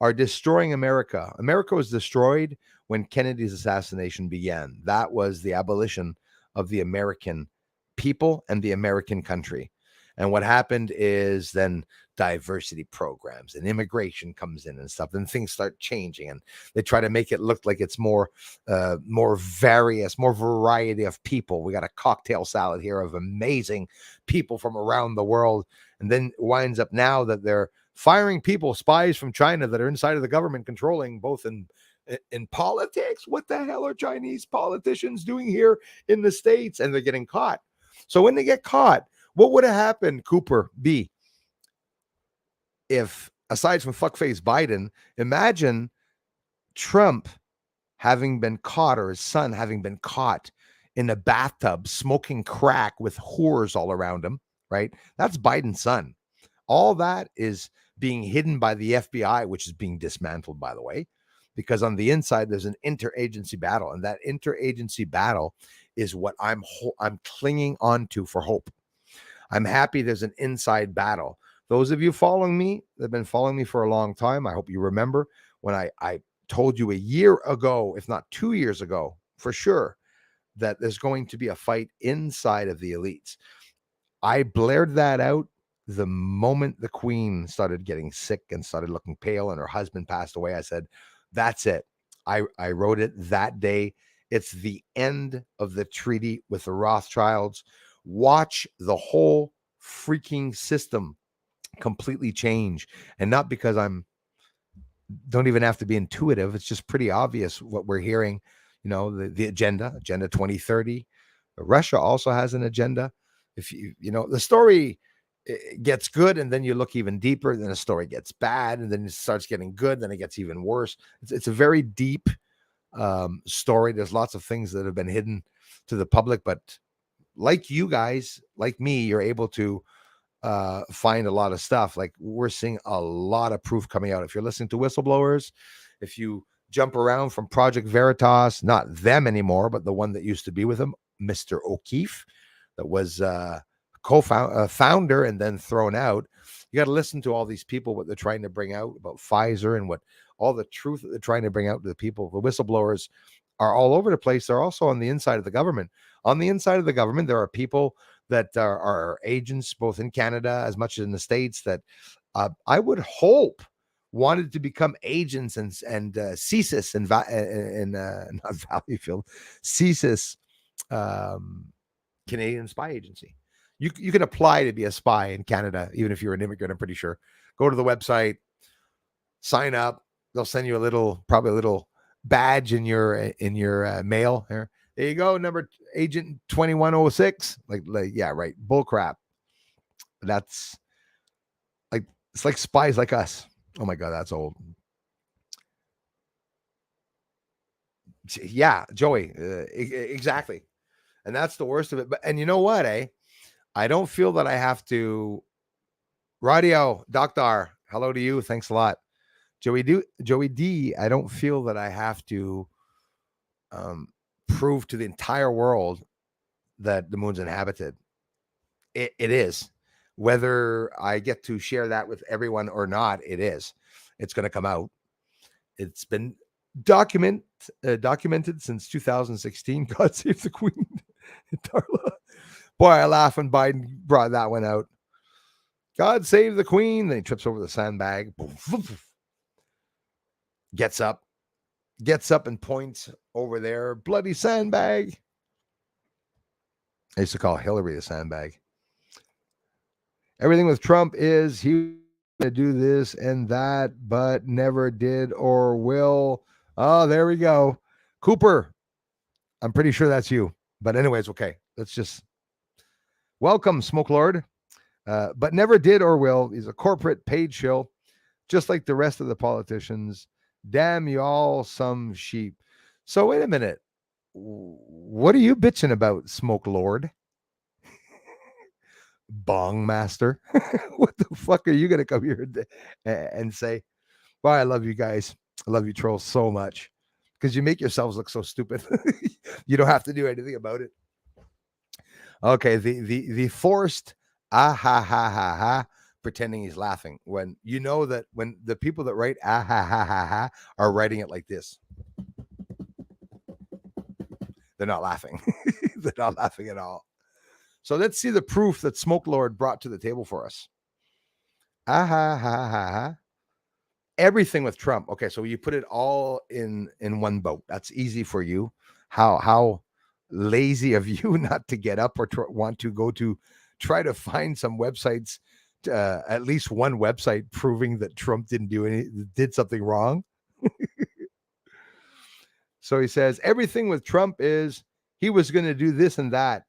are destroying America. America was destroyed when Kennedy's assassination began. That was the abolition of the American people and the American country. And what happened is then diversity programs and immigration comes in and stuff, and things start changing, and they try to make it look like it's more various, more variety of people. We got a cocktail salad here of amazing people from around the world, and then it winds up now that they're firing people, spies from China that are inside of the government, controlling both in politics. What the hell are Chinese politicians doing here in the States? And they're getting caught. So when they get caught, what would have happened, Cooper B, if aside from fuckface Biden, imagine Trump having been caught, or his son having been caught in a bathtub smoking crack with whores all around him, right? That's Biden's son. All that is being hidden by the FBI, which is being dismantled, by the way, because on the inside there's an interagency battle, and that interagency battle is what I'm clinging on to for hope. I'm happy there's an inside battle. Those of you following me, that have been following me for a long time, I hope you remember when I told you a year ago, if not 2 years ago, for sure, that there's going to be a fight inside of the elites. I blared that out the moment the Queen started getting sick and started looking pale and her husband passed away. I said, that's it. I wrote it that day. It's the end of the treaty with the Rothschilds. Watch the whole freaking system completely change. And not because don't even have to be intuitive. It's just pretty obvious what we're hearing. You know, the agenda 2030. Russia also has an agenda. If you know, the story gets good and then you look even deeper, then the story gets bad and then it starts getting good, then it gets even worse. It's a very deep story. There's lots of things that have been hidden to the public, but like you guys, like me, you're able to find a lot of stuff. Like we're seeing a lot of proof coming out. If you're listening to whistleblowers, if you jump around from Project Veritas, not them anymore, but the one that used to be with them, Mr. O'Keefe, that was founder and then thrown out. You got to listen to all these people, what they're trying to bring out about Pfizer and what all the truth that they're trying to bring out to the people. The whistleblowers are all over the place. They're also on the inside of the government. On the inside of the government, there are people that are agents, both in Canada as much as in the States, that I would hope wanted to become agents and CSIS and not Valleyfield, CSIS, Canadian Spy Agency. You can apply to be a spy in Canada, even if you're an immigrant, I'm pretty sure. Go to the website, sign up. They'll send you probably a little badge in your mail. There you go, number agent 2106. Like yeah, right. Bull crap. That's like, it's like spies like us. Oh my God, that's old. Yeah, Joey, exactly. And that's the worst of it. And you know what, I don't feel that I have to. Radio, Doctor, hello to you. Thanks a lot. Joey D, I don't feel that I have to prove to the entire world that the moon's inhabited. It is. Whether I get to share that with everyone or not, it is. It's going to come out. It's been documented since 2016. God save the Queen. Darla. Boy, I laugh when Biden brought that one out. God save the Queen. Then he trips over the sandbag. Gets up and points over there. Bloody sandbag. I used to call Hillary a sandbag. Everything with Trump is he to do this and that, but never did or will. Oh, there we go. Cooper, I'm pretty sure that's you. But anyways, okay. Let's just welcome Smoke Lord. But never did or will. He's a corporate paid shill, just like the rest of the politicians. Damn y'all some sheep. So wait a minute. What are you bitching about, Smoke Lord? Bong Master. What the fuck are you going to come here and say? Well, I love you guys. I love you trolls so much because you make yourselves look so stupid. You don't have to do anything about it. Okay, the forced ah ha ha ha ha pretending he's laughing, when you know that when the people that write ah ha ha ha ha are writing it like this. They're not laughing. They're not laughing at all. So let's see the proof that Smoke Lord brought to the table for us. Ah ha ha ha ha. Everything with Trump. Okay, so you put it all in one boat. That's easy for you. How lazy of you not to get up or want to go to try to find some websites at least one website proving that Trump did something wrong. So he says everything with Trump is he was going to do this and that.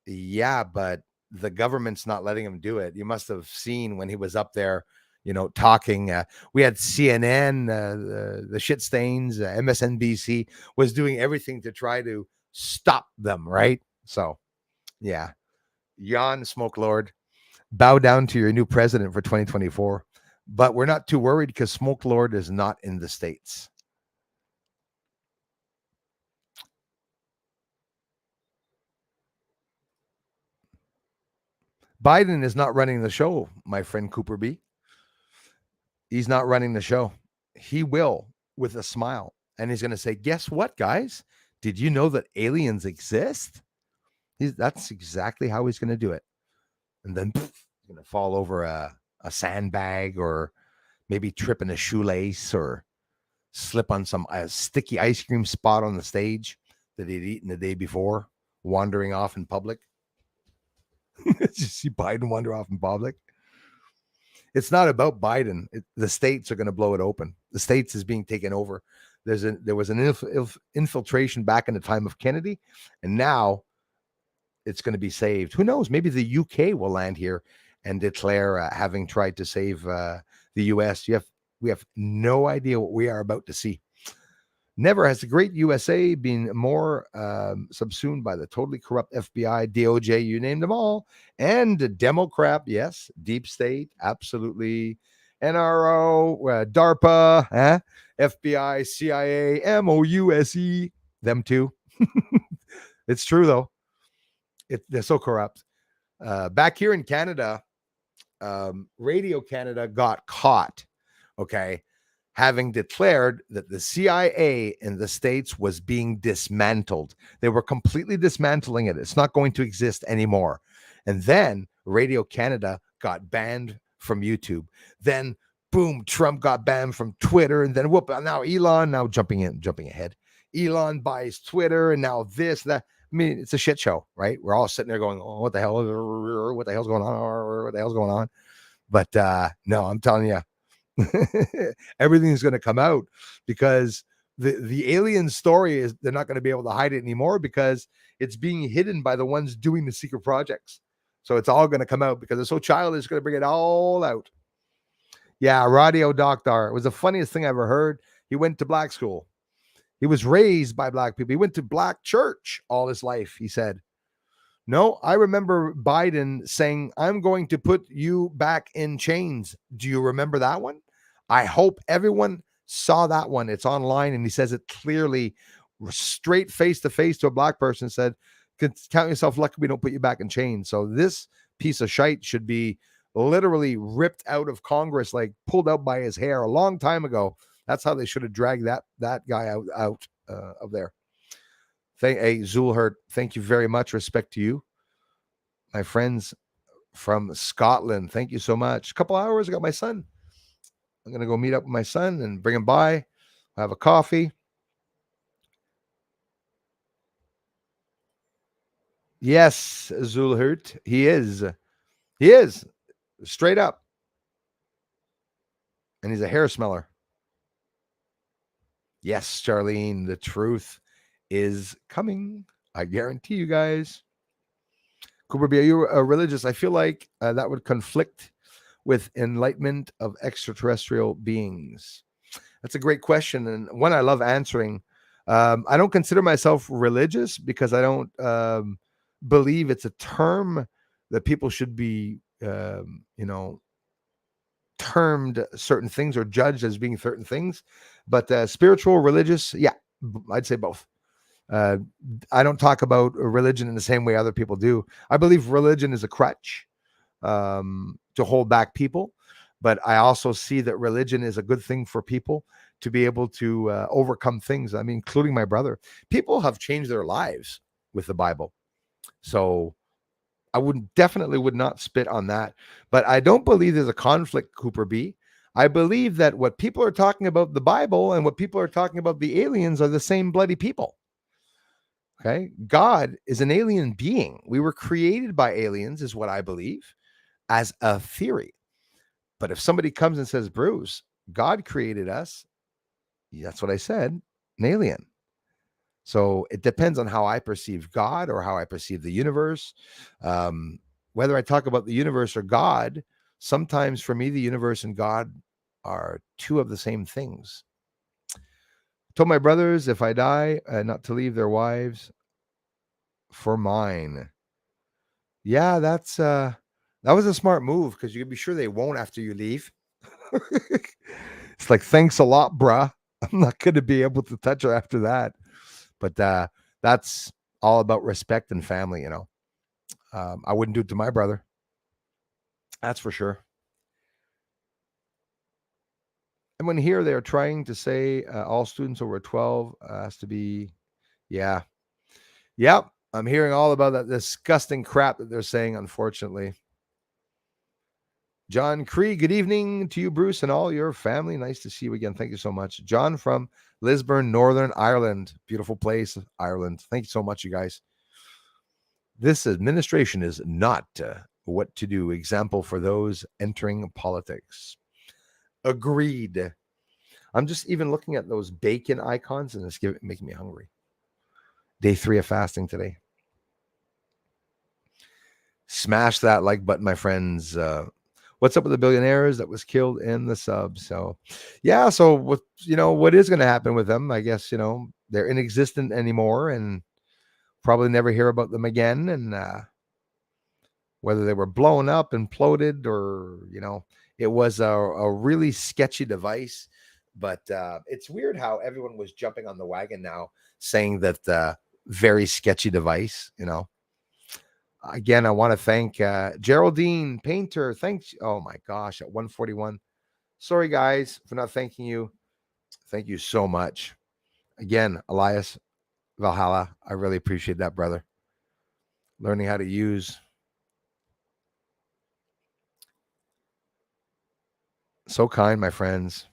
Yeah, but the government's not letting him do it. You must have seen when he was up there, talking. We had CNN, the shit stains, MSNBC was doing everything to try to stop them, right? So, yeah. Yawn, Smoke Lord. Bow down to your new president for 2024. But we're not too worried because Smoke Lord is not in the States. Biden is not running the show, my friend Cooper B. He's not running the show. He will with a smile. And he's going to say, guess what, guys? Did you know that aliens exist? That's exactly how he's going to do it. And then he's going to fall over a sandbag or maybe trip in a shoelace or slip on some sticky ice cream spot on the stage that he'd eaten the day before, wandering off in public. Just see Biden wander off in public. It's not about Biden. The states are going to blow it open. The states is being taken over. There was an infiltration back in the time of Kennedy, and now it's going to be saved. Who knows? Maybe the UK will land here and declare having tried to save the US. We have no idea what we are about to see. Never has the great USA been more subsumed by the totally corrupt FBI, DOJ, you name them all, and Democrat, yes, deep state, absolutely, NRO, DARPA, FBI, CIA, MOUSE, them too. It's true, though. They're so corrupt. Back here in Canada, Radio Canada got caught, okay, having declared that the CIA in the States was being dismantled. They were completely dismantling it. It's not going to exist anymore. And then Radio Canada got banned from YouTube. Then, boom, Trump got banned from Twitter. And then, whoop, now Elon, now jumping ahead. Elon buys Twitter, and now this, that. I mean, it's a shit show, right? We're all sitting there going, oh, what the hell? What the hell's going on? What the hell's going on? But no, I'm telling you, everything's going to come out because the alien story is they're not going to be able to hide it anymore because it's being hidden by the ones doing the secret projects. So it's all going to come out because it's so childish. It's going to bring it all out. Yeah, Radio Doctor. It was the funniest thing I ever heard. He went to black school. He was raised by black people. He went to black church all his life, he said. No, I remember Biden saying, I'm going to put you back in chains. Do you remember that one? I hope everyone saw that one. It's online, and he says it clearly, straight face to face to a black person, said, count yourself lucky we don't put you back in chains. So this piece of shite should be literally ripped out of Congress, like pulled out by his hair a long time ago. That's how they should have dragged that guy out of there. Hey, Zulhurt, thank you very much. Respect to you. My friends from Scotland, thank you so much. A couple hours, I got my son. I'm going to go meet up with my son and bring him by, have a coffee. Yes, Zulhurt, he is. He is. Straight up. And he's a hair smeller. Yes, Charlene, the truth is coming. I guarantee you guys. Cooper B, are you religious? I feel like that would conflict with enlightenment of extraterrestrial beings. That's a great question, and one I love answering. I don't consider myself religious because I don't believe it's a term that people should be, termed certain things or judged as being certain things. But spiritual, religious, yeah, I'd say both. I don't talk about religion in the same way other people do. I believe religion is a crutch to hold back people, but I also see that religion is a good thing for people to be able to overcome things. I mean, including my brother. People have changed their lives with the Bible. So I definitely would not spit on that. But I don't believe there's a conflict, Cooper B. I believe that what people are talking about the Bible and what people are talking about the aliens are the same bloody people. Okay. God is an alien being. We were created by aliens, is what I believe. as a theory. But if somebody comes and says, Bruce, God created us, that's what I said, an alien. So it depends on how I perceive God or how I perceive the universe. Whether I talk about the universe or God, sometimes for me, the universe and God are two of the same things. I told my brothers if I die, not to leave their wives for mine. Yeah, that was a smart move because you can be sure they won't after you leave. It's like, thanks a lot, bruh. I'm not going to be able to touch her after that. But that's all about respect and family, you know. I wouldn't do it to my brother. That's for sure. And when here they're trying to say all students over 12 has to be, yeah. Yep. I'm hearing all about that disgusting crap that they're saying, unfortunately. John Cree, good evening to you, Bruce, and all your family. Nice to see you again. Thank you so much. John from Lisburn, Northern Ireland. Beautiful place, Ireland. Thank you so much, you guys. This administration is not what to do. Example for those entering politics. Agreed. I'm just even looking at those bacon icons and it's making me hungry. Day 3 of fasting today. Smash that like button, my friends. What's up with the billionaires that was killed in the sub? So, yeah. So, what is going to happen with them? I guess they're inexistent anymore, and probably never hear about them again. And whether they were blown up, imploded, or it was a really sketchy device. But it's weird how everyone was jumping on the wagon now, saying that very sketchy device. Again, I want to thank Geraldine Painter. Thanks. Oh my gosh, at 141. Sorry, guys, for not thanking you. Thank you so much. Again, Elias Valhalla. I really appreciate that, brother. Learning how to use. So kind, my friends.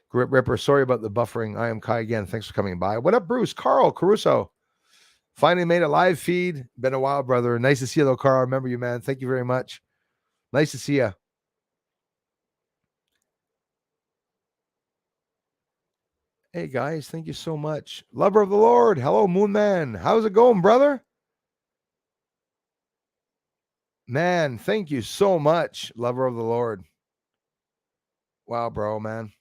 Grip Ripper, sorry about the buffering. I am Kai again. Thanks for coming by. What up, Bruce? Carl Caruso. Finally made a live feed. Been a while, brother. Nice to see you, though, Carl. I remember you, man. Thank you very much. Nice to see you. Hey, guys. Thank you so much. Lover of the Lord. Hello, Moon Man. How's it going, brother? Man, thank you so much, Lover of the Lord. Wow, bro, man.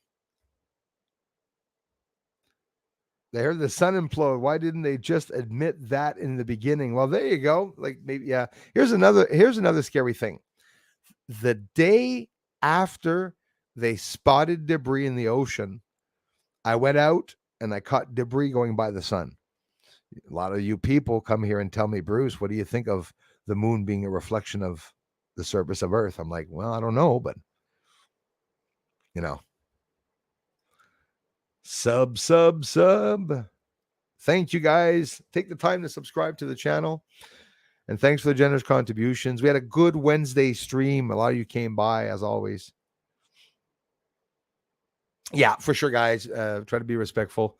They heard the sun implode. Why didn't they just admit that in the beginning? Well, there you go. Like maybe, yeah. Here's another scary thing. The day after they spotted debris in the ocean, I went out and I caught debris going by the sun. A lot of you people come here and tell me, Bruce, what do you think of the moon being a reflection of the surface of Earth? I'm like, well, I don't know, but sub. Thank you, guys. Take the time to subscribe to the channel. And thanks for the generous contributions. We had a good Wednesday stream. A lot of you came by, as always. Yeah, for sure, guys. Try to be respectful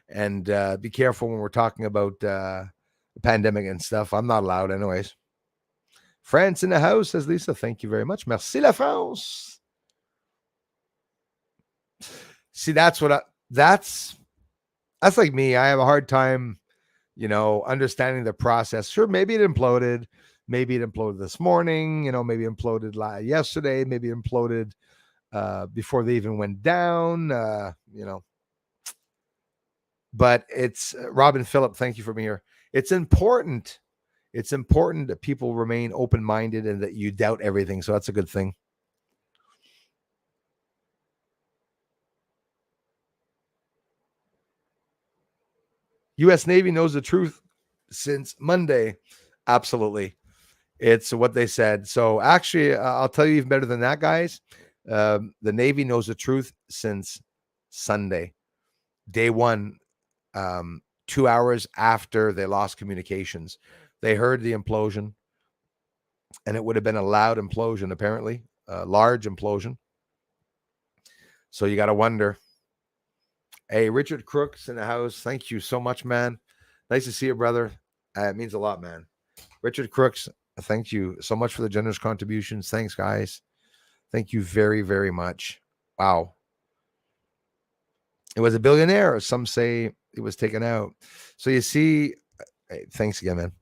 and be careful when we're talking about the pandemic and stuff. I'm not allowed anyways. France in the house, says Lisa. Thank you very much. Merci la France. See, that's like me. I have a hard time, understanding the process. Sure, maybe it imploded. Maybe it imploded this morning. Maybe it imploded yesterday. Maybe it imploded before they even went down. But it's Robin Phillip. Thank you for being here. It's important. It's important that people remain open-minded and that you doubt everything. So that's a good thing. U.S. Navy knows the truth since Monday. Absolutely. It's what they said. So actually, I'll tell you even better than that, guys. The Navy knows the truth since Sunday, day 1, 2 hours after they lost communications. They heard the implosion, and it would have been a loud implosion, apparently, a large implosion. So you got to wonder. Hey, Richard Crooks in the house. Thank you so much, man. Nice to see you, brother. It means a lot, man. Richard Crooks, Thank you so much for the generous contributions. Thanks, guys. Thank you very, very much. Wow. It was a billionaire. Some say it was taken out. So you see, hey, thanks again, man.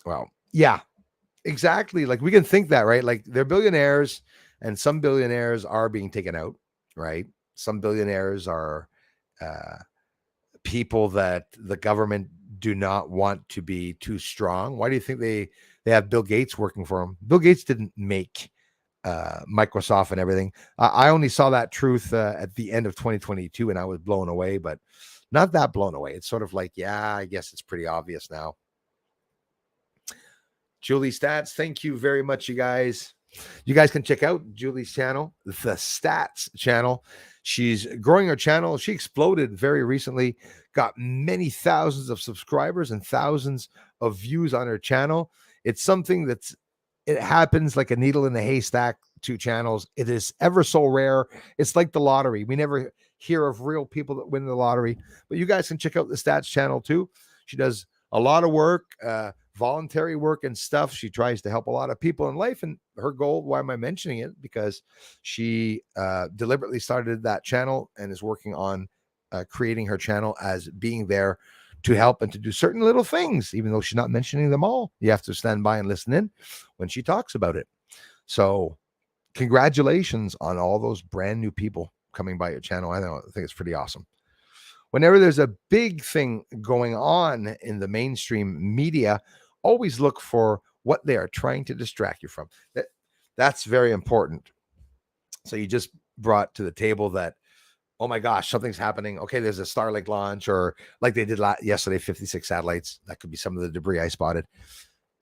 Well, yeah, exactly. Like we can think that, right? Like they're billionaires, and some billionaires are being taken out, right? Some billionaires are people that the government do not want to be too strong. Why do you think they have Bill Gates working for them? Bill Gates didn't make Microsoft and everything. I only saw that truth at the end of 2022, and I was blown away, but not that blown away. It's sort of like, yeah, I guess it's pretty obvious now. Julie Stats, thank you very much, you guys. You guys can check out Julie's channel, the Stats channel. She's growing her channel. She exploded very recently, got many thousands of subscribers and thousands of views on her channel. It's something it happens like a needle in a haystack, 2 channels. It is ever so rare. It's like the lottery. We never hear of real people that win the lottery, but you guys can check out the Stats channel too. She does a lot of work, voluntary work and stuff. She tries to help a lot of people in life. And her goal, why am I mentioning it? Because she deliberately started that channel and is working on creating her channel as being there to help and to do certain little things, even though she's not mentioning them all. You have to stand by and listen in when she talks about it. So congratulations on all those brand new people coming by your channel. I think it's pretty awesome. Whenever there's a big thing going on in the mainstream media, always look for what they are trying to distract you from. That's very important. So you just brought to the table that, oh my gosh, something's happening. Okay, there's a Starlink launch, or like they did yesterday, 56 satellites. That could be some of the debris I spotted.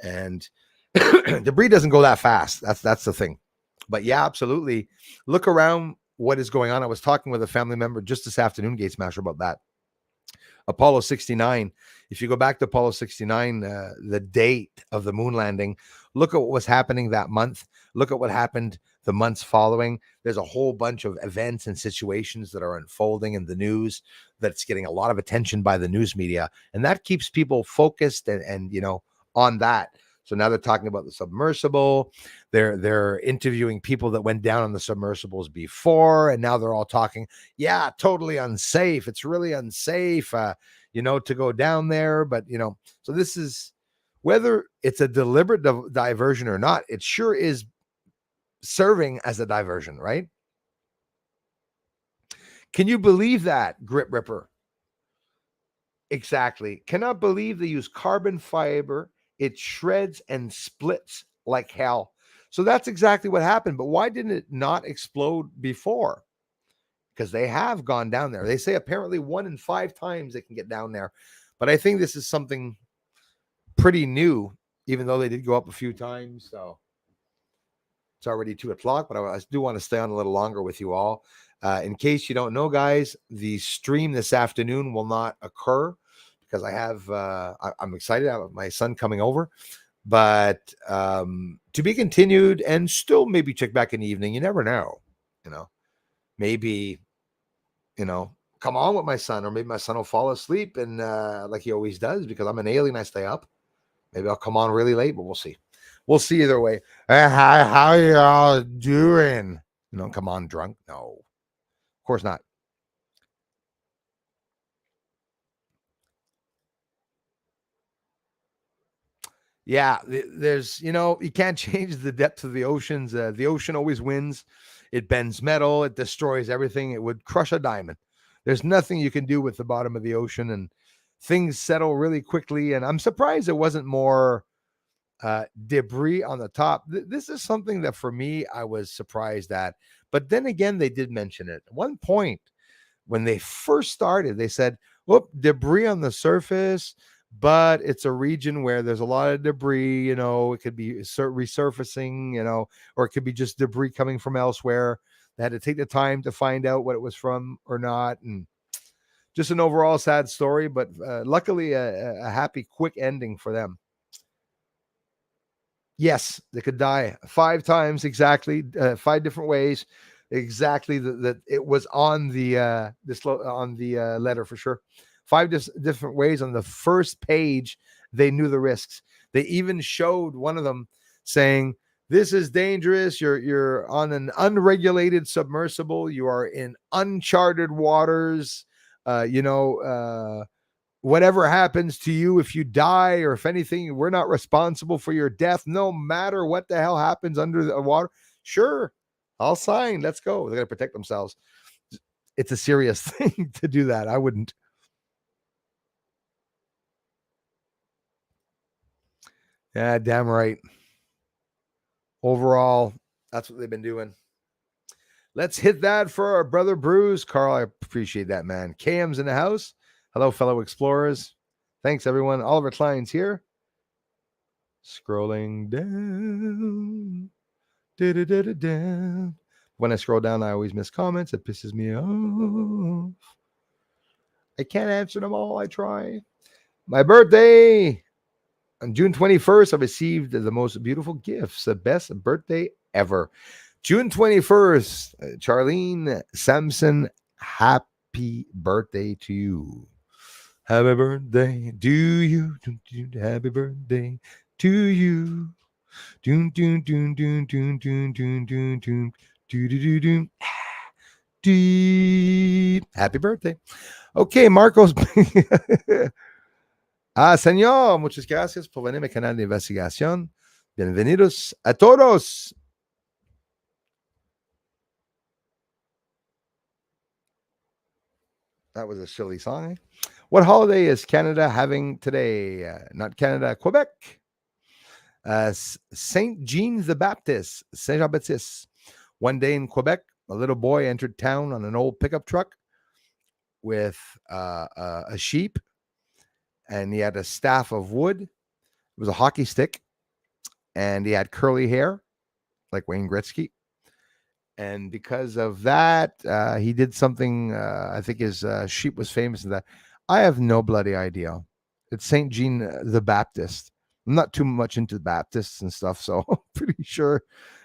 And debris doesn't go that fast. That's the thing. But yeah, absolutely. Look around what is going on. I was talking with a family member just this afternoon, Gate Smasher, about that. Apollo 69. If you go back to Apollo 69, the date of the moon landing, look at what was happening that month. Look at what happened the months following. There's a whole bunch of events and situations that are unfolding in the news that's getting a lot of attention by the news media. And that keeps people focused and on that. So now they're talking about the submersible. They're interviewing people that went down on the submersibles before, and now they're all talking, yeah, totally unsafe. It's really unsafe, to go down there. But so this is, whether it's a deliberate diversion or not, it sure is serving as a diversion, right? Can you believe that, Grip Ripper? Exactly. Cannot believe they use carbon fiber. It shreds and splits like hell. So that's exactly what happened. But why didn't it not explode before? Because they have gone down there. They say apparently 1 in 5 times they can get down there. But I think this is something pretty new, even though they did go up a few times. So it's already 2:00, but I do want to stay on a little longer with you all. In case you don't know, guys, the stream this afternoon will not occur because I have, I'm excited. I have my son coming over, but to be continued, and still maybe check back in the evening. You never know, maybe, come on with my son, or maybe my son will fall asleep and like he always does, because I'm an alien. I stay up. Maybe I'll come on really late, but we'll see. We'll see either way. How you all doing? Come on drunk. No, of course not. Yeah, there's, you can't change the depth of the oceans. The ocean always wins. It bends metal. It destroys everything. It would crush a diamond. There's nothing you can do with the bottom of the ocean, and things settle really quickly. And I'm surprised there wasn't more debris on the top. This is something that for me, I was surprised at. But then again, they did mention it. At one point, when they first started, they said, whoop, debris on the surface, but it's a region where there's a lot of debris. It could be resurfacing, or it could be just debris coming from elsewhere. They had to take the time to find out what it was from or not. And just an overall sad story, but luckily a happy, quick ending for them. Yes, they could die 5 times exactly, 5 different ways. Exactly that it was on the letter for sure. 5 different ways on the first page they knew the risks. They even showed one of them saying, this is dangerous. You're on an unregulated submersible. You are in uncharted waters. Whatever happens to you, if you die or if anything, we're not responsible for your death, no matter what the hell happens under the water. Sure, I'll sign. Let's go. They're going to protect themselves. It's a serious thing to do that. I wouldn't. Yeah, damn right. Overall, that's what they've been doing. Let's hit that for our brother Bruce. Carl, I appreciate that, man. KM's in the house. Hello, fellow explorers. Thanks, everyone. Oliver Klein's here. Scrolling down. Da-da-da-da-da. When I scroll down, I always miss comments. It pisses me off. I can't answer them all. I try. My birthday. On June 21st, I received the most beautiful gifts. The best birthday ever. June 21st, Charlene Sampson, happy birthday to you. Happy birthday to you. Happy birthday to you. Doon, doon, doon, doon, doon, doon, doon, doon, doon, doon, doon. Happy birthday. Okay, Marcos. Señor, muchas gracias por venir a mi canal de investigación. Bienvenidos a todos. That was a silly song. What holiday is Canada having today? Not Canada, Quebec. Saint Jean the Baptist, Saint Jean Baptiste. One day in Quebec, a little boy entered town on an old pickup truck with a sheep, and he had a staff of wood. It was a hockey stick, and he had curly hair, like Wayne Gretzky. And because of that, he did something. I think his sheep was famous in that. I have no bloody idea. It's Saint Jean the Baptist. I'm not too much into Baptists and stuff, so I'm pretty sure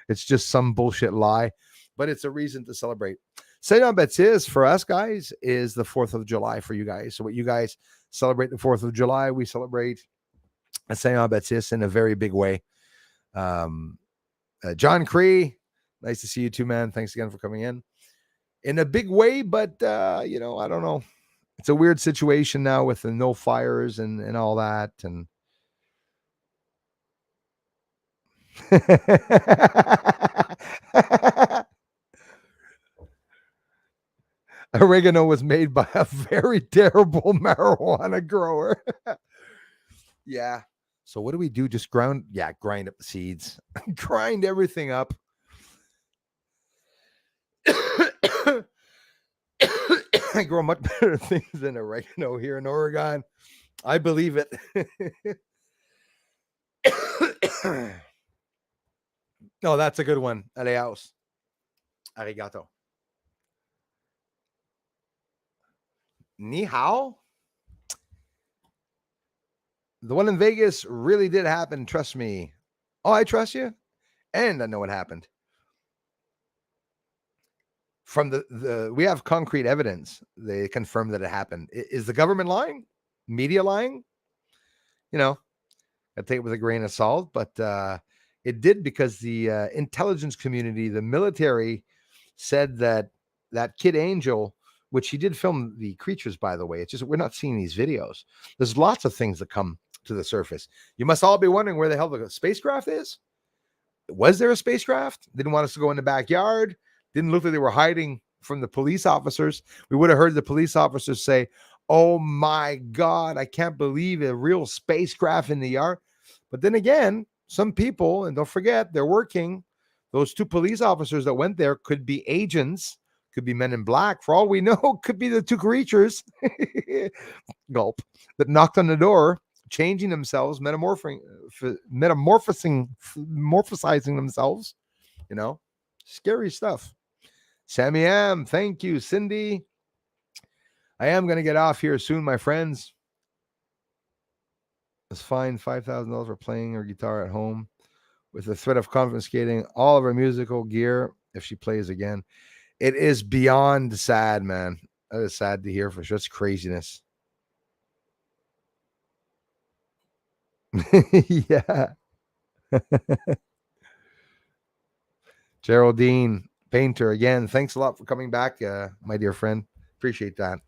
it's just some bullshit lie. But it's a reason to celebrate. Saint Jean Baptiste for us guys is the 4th of July for you guys. So what you guys celebrate the 4th of July, we celebrate Saint Jean Baptiste in a very big way. John Cree, nice to see you too, man. Thanks again for coming in a big way, but I don't know. It's a weird situation now with the no fires and all that. And oregano was made by a very terrible marijuana grower. Yeah. So what do we do? Just grind up the seeds. Grind everything up. I grow much better things than oregano here in Oregon. I believe it. No, that's a good one. Aleaos. Arigato. Ni hao? The one in Vegas really did happen. Trust me. Oh, I trust you. And I know what happened. From we have concrete evidence. They confirm that it happened. Is the government lying? Media lying? I take it with a grain of salt, but it did because the intelligence community, the military, said that Kid Angel, which he did film the creatures, by the way. It's just we're not seeing these videos. There's lots of things that come to the surface. You must all be wondering where the hell the spacecraft is. Was there a spacecraft? Didn't want us to go in the backyard. Didn't look like they were hiding from the police officers. We would have heard the police officers say, "Oh my God, I can't believe a real spacecraft in the yard." But then again, some people, and don't forget, they're working. Those 2 police officers that went there could be agents, could be men in black. For all we know, could be the 2 creatures gulp that knocked on the door, changing themselves, metamorphosizing themselves. Scary stuff. Sammy M, thank you. Cindy, I am going to get off here soon, my friends. Let's find $5,000 for playing her guitar at home with the threat of confiscating all of her musical gear if she plays again. It is beyond sad, man. That is sad to hear for sure. It's craziness. Yeah. Geraldine Painter, again, thanks a lot for coming back, my dear friend. Appreciate that.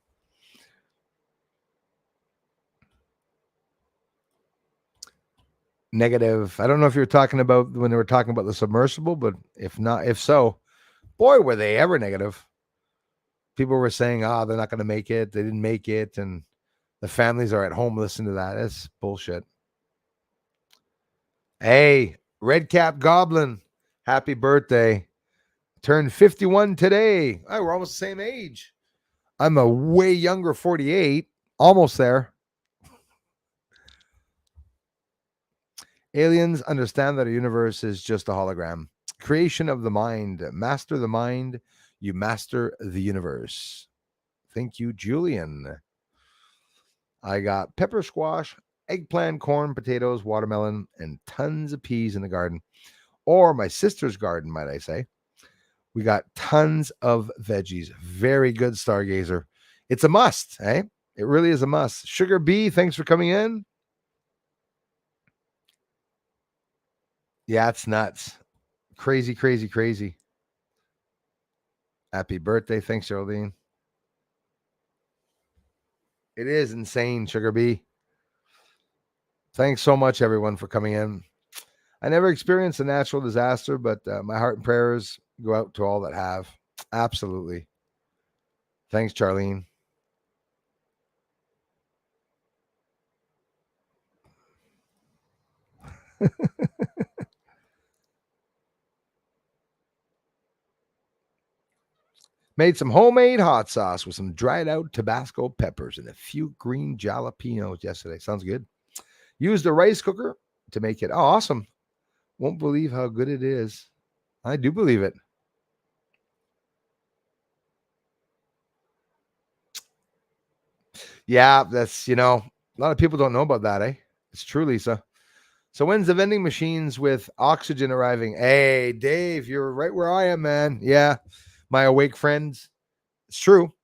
Negative. I don't know if you were talking about when they were talking about the submersible, but if not, if so, boy, were they ever negative. People were saying, they're not going to make it. They didn't make it. And the families are at home listening to that. That's bullshit. Hey, Red Cap Goblin, happy birthday. Turned 51 today. Oh, we're almost the same age. I'm a way younger 48, almost there. Aliens understand that our universe is just a hologram. Creation of the mind. Master the mind, you master the universe. Thank you, Julian. I got pepper squash, eggplant, corn, potatoes, watermelon, and tons of peas in the garden. Or my sister's garden, might I say. We got tons of veggies. Very good, Stargazer. It's a must, eh? It really is a must. Sugar Bee, thanks for coming in. Yeah, it's nuts. Crazy, crazy, crazy. Happy birthday. Thanks, Geraldine. It is insane, Sugar Bee. Thanks so much, everyone, for coming in. I never experienced a natural disaster, but my heart and prayers go out to all that have. Absolutely. Thanks, Charlene. Made some homemade hot sauce with some dried out Tabasco peppers and a few green jalapenos yesterday. Sounds good. Used a rice cooker to make it. Oh, awesome. Won't believe how good it is. I do believe it. Yeah, that's, a lot of people don't know about that, eh? It's true, Lisa. So when's the vending machines with oxygen arriving? Hey, Dave, you're right where I am, man. Yeah, my awake friends. It's true.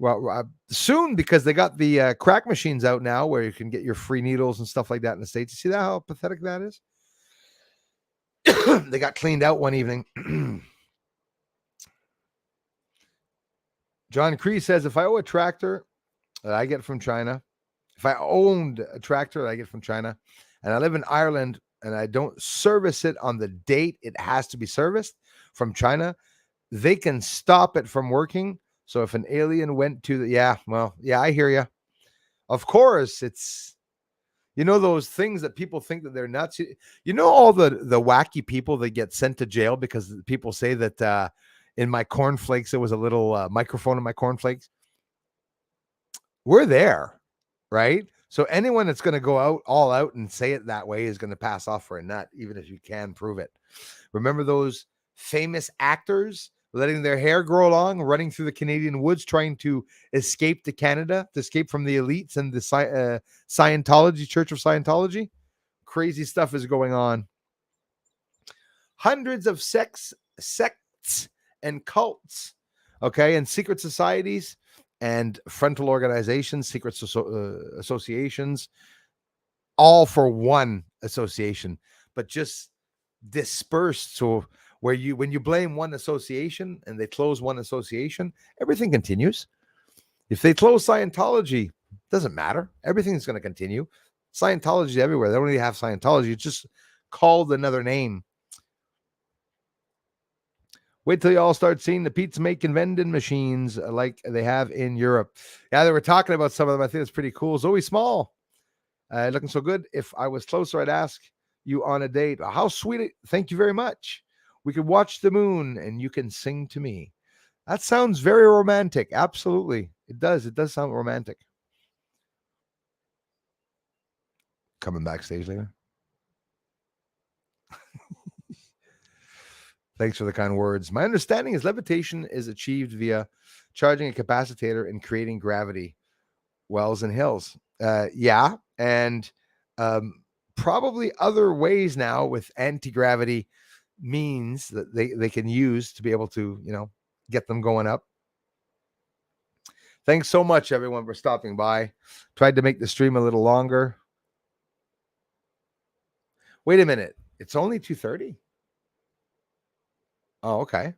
Well, soon, because they got the crack machines out now where you can get your free needles and stuff like that in the States. You see that, how pathetic that is? They got cleaned out one evening. John Cree says, if I owe a tractor that I get from China, if I owned a tractor that I get from China and I live in Ireland and I don't service it on the date it has to be serviced from China, they can stop it from working. So if an alien went to I hear you. Of course, it's those things that people think that they're nuts. All the wacky people that get sent to jail because people say that in my cornflakes there was a little microphone in my cornflakes. We're there, right? So anyone that's going to go out all out and say it that way is going to pass off for a nut, even if you can prove it. Remember those famous actors letting their hair grow long, running through the Canadian woods, trying to escape to Canada, to escape from the elites and the Scientology, Church of Scientology? Crazy stuff is going on. Hundreds of sects and cults, okay, and secret societies and frontal organizations, secret associations, all for one association, but just dispersed. So when you blame one association and they close one association, everything continues. If they close Scientology, doesn't matter. Everything's going to continue. Scientology is everywhere. They don't really have Scientology. It's just called another name. Wait till you all start seeing the pizza making vending machines like they have in Europe. Yeah, they were talking about some of them. I think it's pretty cool. Zoe Small, looking so good. If I was closer, I'd ask you on a date. How sweet. Thank you very much. We could watch the moon and you can sing to me. That sounds very romantic. Absolutely. It does. It does sound romantic. Coming backstage later. Thanks for the kind words. My understanding is levitation is achieved via charging a capacitor and creating gravity, wells and hills. Yeah. And probably other ways now with anti-gravity means that they can use to be able to, get them going up. Thanks so much, everyone, for stopping by. Tried to make the stream a little longer. Wait a minute. It's only 2:30? Oh, okay.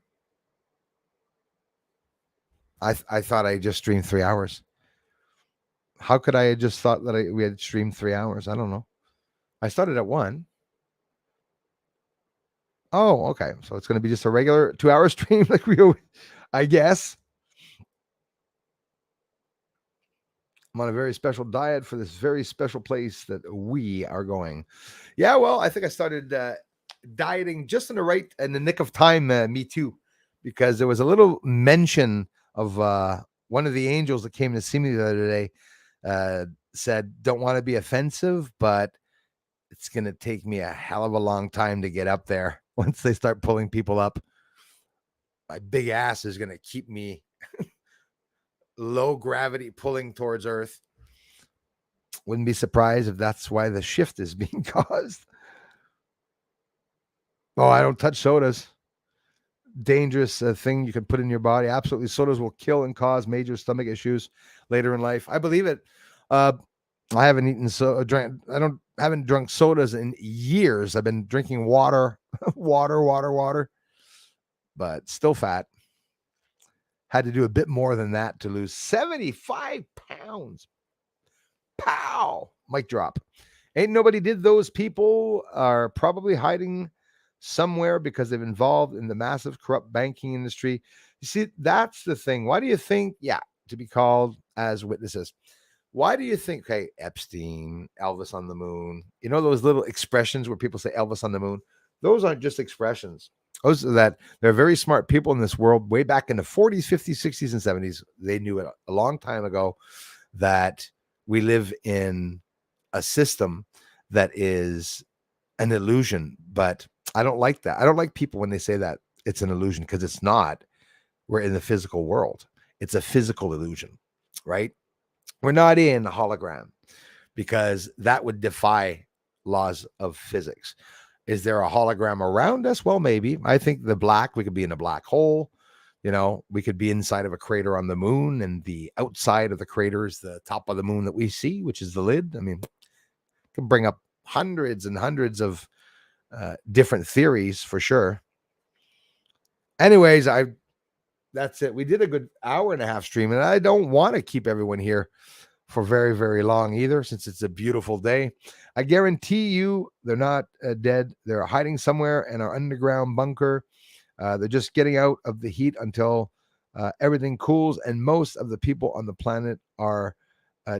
I thought I just streamed 3 hours. How could I have just thought that we had streamed 3 hours? I don't know. I started at 1. Oh, okay. So it's going to be just a regular 2-hour stream like we always, I guess. I'm on a very special diet for this very special place that we are going. Yeah, well, I think I started dieting just in the nick of time. Me too, because there was a little mention of one of the angels that came to see me the other day. Said, "Don't want to be offensive, but it's going to take me a hell of a long time to get up there once they start pulling people up. My big ass is going to keep me low gravity pulling towards Earth." Wouldn't be surprised if that's why the shift is being caused. Oh, I don't touch sodas. Dangerous thing you can put in your body. Absolutely, sodas will kill and cause major stomach issues later in life. I believe it. I haven't haven't drunk sodas in years. I've been drinking water, water, but still fat. Had to do a bit more than that to lose 75 pounds. Pow! Mic drop. Ain't nobody did. Those people are probably hiding somewhere because they've involved in the massive corrupt banking industry. You see, that's the thing. Why do you think, to be called as witnesses? Why do you think, okay, Epstein, Elvis on the moon, those little expressions where people say Elvis on the moon? Those aren't just expressions. Those are that they're very smart people in this world. Way back in the 40s, 50s, 60s, and 70s, they knew it a long time ago that we live in a system that is an illusion. But I don't like that. I don't like people when they say that it's an illusion, because it's not. We're in the physical world. It's a physical illusion, right? We're not in a hologram, because that would defy laws of physics. Is there a hologram around us? Well, maybe. I think we could be in a black hole. We could be inside of a crater on the moon, and the outside of the crater is the top of the moon that we see, which is the lid. I mean, can bring up hundreds and hundreds of different theories for sure. Anyways, that's it. We did a good hour and a half stream, and I don't want to keep everyone here for very, very long either, since it's a beautiful day. I guarantee you they're not dead. They're hiding somewhere in our underground bunker. They're just getting out of the heat until everything cools, and most of the people on the planet are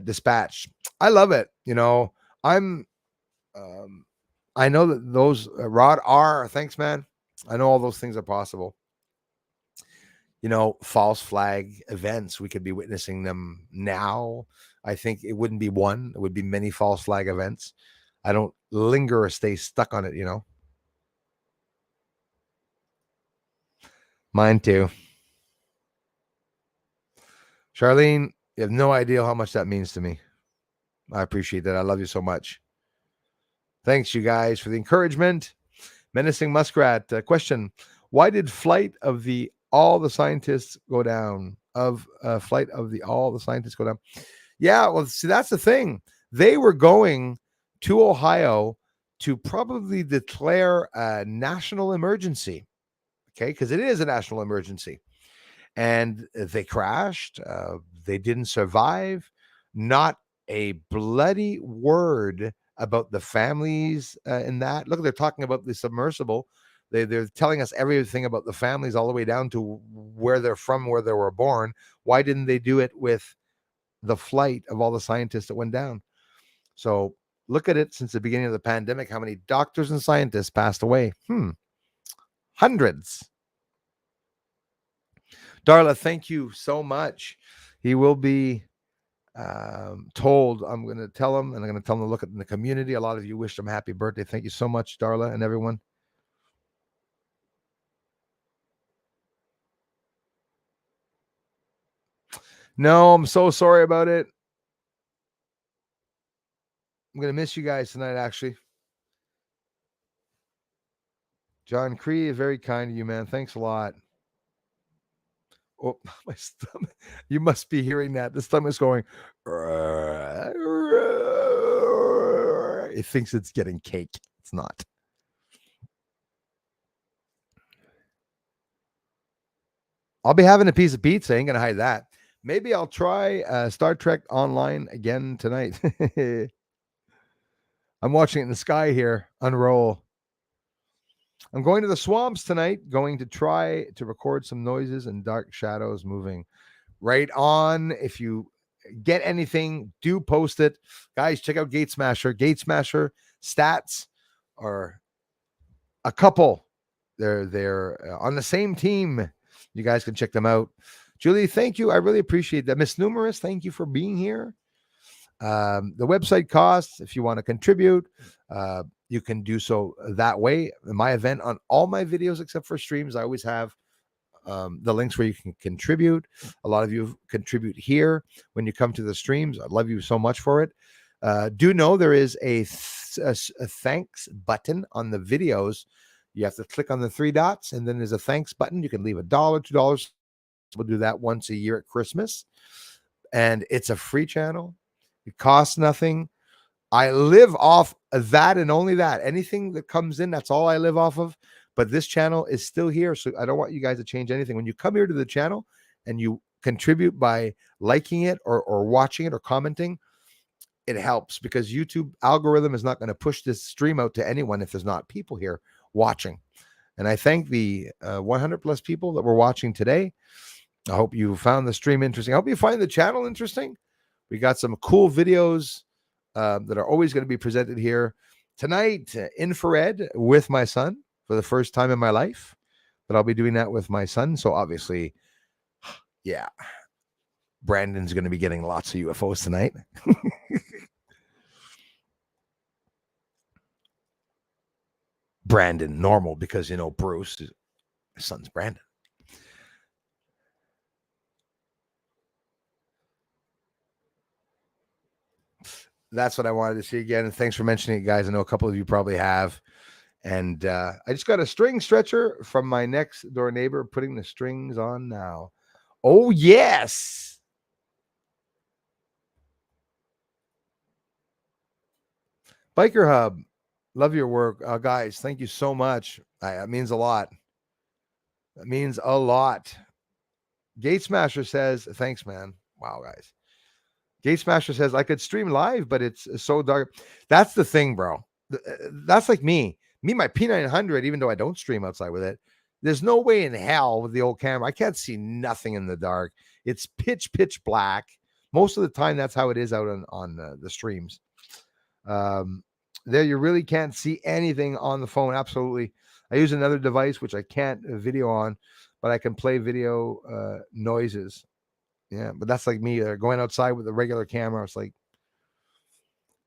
dispatched. I love it. I know that those Rod R. Thanks, man. I know all those things are possible. False flag events, we could be witnessing them now. I think it wouldn't be one, it would be many false flag events. I don't linger or stay stuck on it, Mine too. Charlene, you have no idea how much that means to me. I appreciate that. I love you so much. Thanks, you guys, for the encouragement. Menacing Muskrat, question: why did flight of all the scientists go down? Yeah, well, see, that's the thing. They were going to Ohio to probably declare a national emergency, okay, because it is a national emergency. And they crashed. They didn't survive. Not a bloody word about the families in that. Look, they're talking about the submersible. They're telling us everything about the families all the way down to where they're from, where they were born. Why didn't they do it with the flight of all the scientists that went down? So look at it since the beginning of the pandemic, how many doctors and scientists passed away? Hundreds. Darla, thank you so much. He will be told. I'm going to tell him, and I'm going to tell him to look at in the community. A lot of you wished him happy birthday. Thank you so much, Darla, and everyone. No, I'm so sorry about it. I'm going to miss you guys tonight, actually. John Cree is very kind to you, man. Thanks a lot. Oh, my stomach. You must be hearing that. The stomach's going. It thinks it's getting cake. It's not. I'll be having a piece of pizza. Ain't gonna hide that. Maybe I'll try Star Trek Online again tonight. I'm watching it in the sky here unroll. I'm going to the swamps tonight, going to try to record some noises and dark shadows moving. Right on. If you get anything, do post it. Guys, check out Gate Smasher. Gate Smasher stats are a couple. They're on the same team. You guys can check them out. Julie, thank you. I really appreciate that. Miss Numerous, thank you for being here. The website costs, if you want to contribute, you can do so that way. In my event, on all my videos except for streams, I always have the links where you can contribute. A lot of you contribute here when you come to the streams. I love you so much for it. Do know there is a thanks button on the videos. You have to click on the three dots, and then there's a thanks button. You can leave $1, $2. We'll do that once a year at Christmas, and it's a free channel. It costs nothing. I live off of that and only that. Anything that comes in, that's all I live off of. But this channel is still here, so I don't want you guys to change anything. When you come here to the channel and you contribute by liking it or watching it or commenting, it helps, because YouTube algorithm is not going to push this stream out to anyone if there's not people here watching. And I thank the 100 plus people that were watching today. I hope you found the stream interesting. I hope you find the channel interesting. We got some cool videos that are always going to be presented here. Tonight, infrared with my son for the first time in my life. But I'll be doing that with my son. So obviously, yeah, Brandon's going to be getting lots of UFOs tonight. Brandon, normal, because, you know, Bruce, his son's Brandon. That's what I wanted to see again. And thanks for mentioning it, guys. I know a couple of you probably have. And I just got a string stretcher from my next door neighbor, putting the strings on now. Oh, yes. Biker Hub, love your work. Guys, thank you so much. That means a lot. That means a lot. Gate Smasher says, thanks, man. Wow, guys. Gate Smasher says, I could stream live, but it's so dark. That's the thing, bro. That's like me. My P900, even though I don't stream outside with it, there's no way in hell with the old camera. I can't see nothing in the dark. It's pitch black. Most of the time, that's how it is out on the streams. There, you really can't see anything on the phone. Absolutely. I use another device, which I can't video on, but I can play video noises. Yeah, but that's like me going outside with a regular camera. It's like,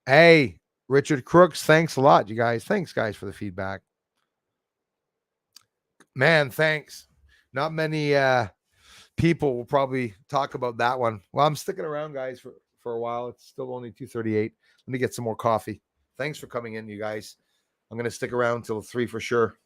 hey, Richard Crooks, thanks a lot, you guys. Thanks, guys, for the feedback. Man, thanks. Not many people will probably talk about that one. Well, I'm sticking around, guys, for a while. It's still only 2:38. Let me get some more coffee. Thanks for coming in, you guys. I'm going to stick around till 3 for sure.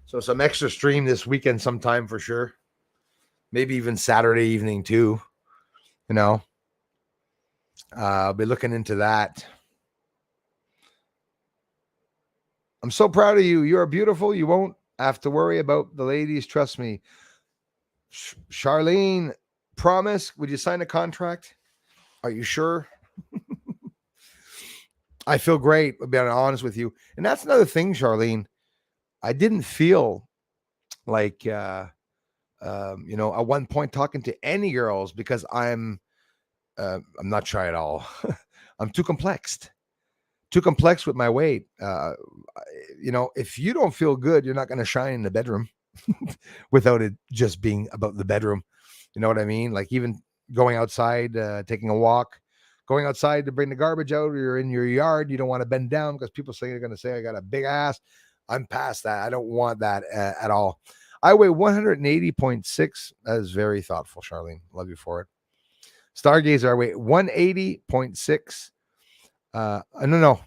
So some extra stream this weekend sometime for sure. Maybe even Saturday evening too. You know, I'll be looking into that. I'm so proud of you. You are beautiful. You won't have to worry about the ladies. Trust me. Charlene, promise, would you sign a contract? Are you sure? I feel great, I'll be honest with you. And that's another thing, Charlene. I didn't feel like, at one point talking to any girls, because I'm not shy at all. I'm too complex with my weight. If you don't feel good, you're not going to shine in the bedroom without it just being about the bedroom. You know what I mean? Like even going outside, taking a walk, going outside to bring the garbage out, or you're in your yard, you don't want to bend down because people say they're going to say I got a big ass. I'm past that. I don't want that at all. I weigh 180.6. That is very thoughtful, Charlene. Love you for it. Stargazer, I weigh 180.6. No.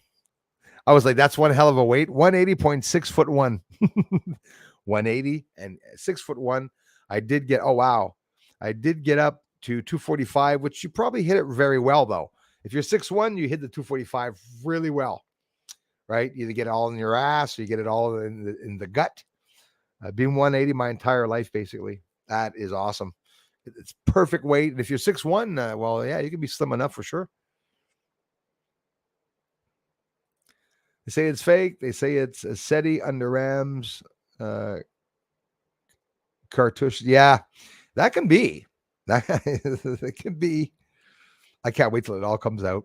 I was like, that's one hell of a weight. 180.6'1". 180 and 6'1". I did get, oh, wow. I did get up to 245, which you probably hit it very well, though. If you're 6'1", you hit the 245 really well, right? You get it all in your ass, or you get it all in the gut. I've been 180 my entire life, basically. That is awesome. It's perfect weight. And if you're 6'1", well, yeah, you can be slim enough for sure. They say it's fake. They say it's a SETI under Rams cartouche. Yeah, that can be. That can be. I can't wait till it all comes out.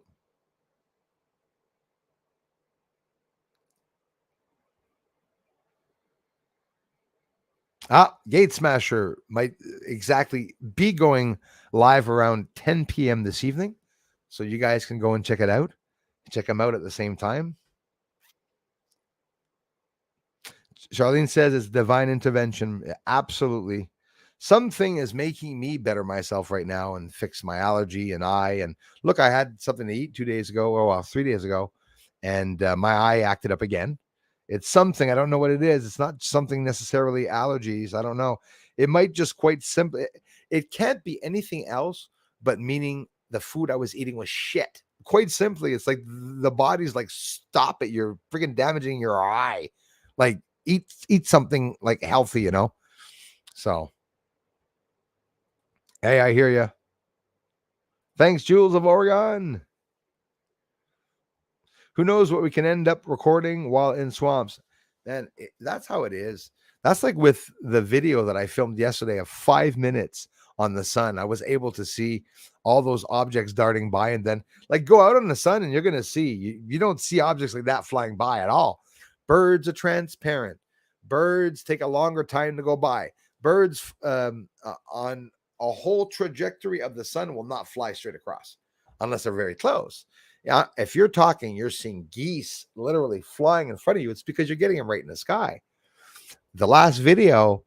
Gate Smasher might exactly be going live around 10 p.m. this evening. So you guys can go and check it out. Check them out at the same time. Charlene says it's divine intervention. Absolutely. Something is making me better myself right now and fix my allergy and eye. And look, I had something to eat 2 days ago, or well, 3 days ago, and my eye acted up again. It's something. I don't know what it is. It's not something necessarily allergies. I don't know. It might just quite simply, it can't be anything else, but meaning the food I was eating was shit. Quite simply, it's like the body's like, stop it. You're freaking damaging your eye. Like, eat something like healthy, you know? So, hey, I hear you. Thanks, Jules of Oregon. Who knows what we can end up recording while in swamps? Man, that's how it is. That's like with the video that I filmed yesterday of 5 minutes on the sun. I was able to see all those objects darting by, and then like go out on the sun and you're going to see, you don't see objects like that flying by at all. Birds are transparent. Birds take a longer time to go by. Birds on a whole trajectory of the sun will not fly straight across unless they're very close. Yeah, if you're talking, you're seeing geese literally flying in front of you. It's because you're getting them right in the sky. The last video,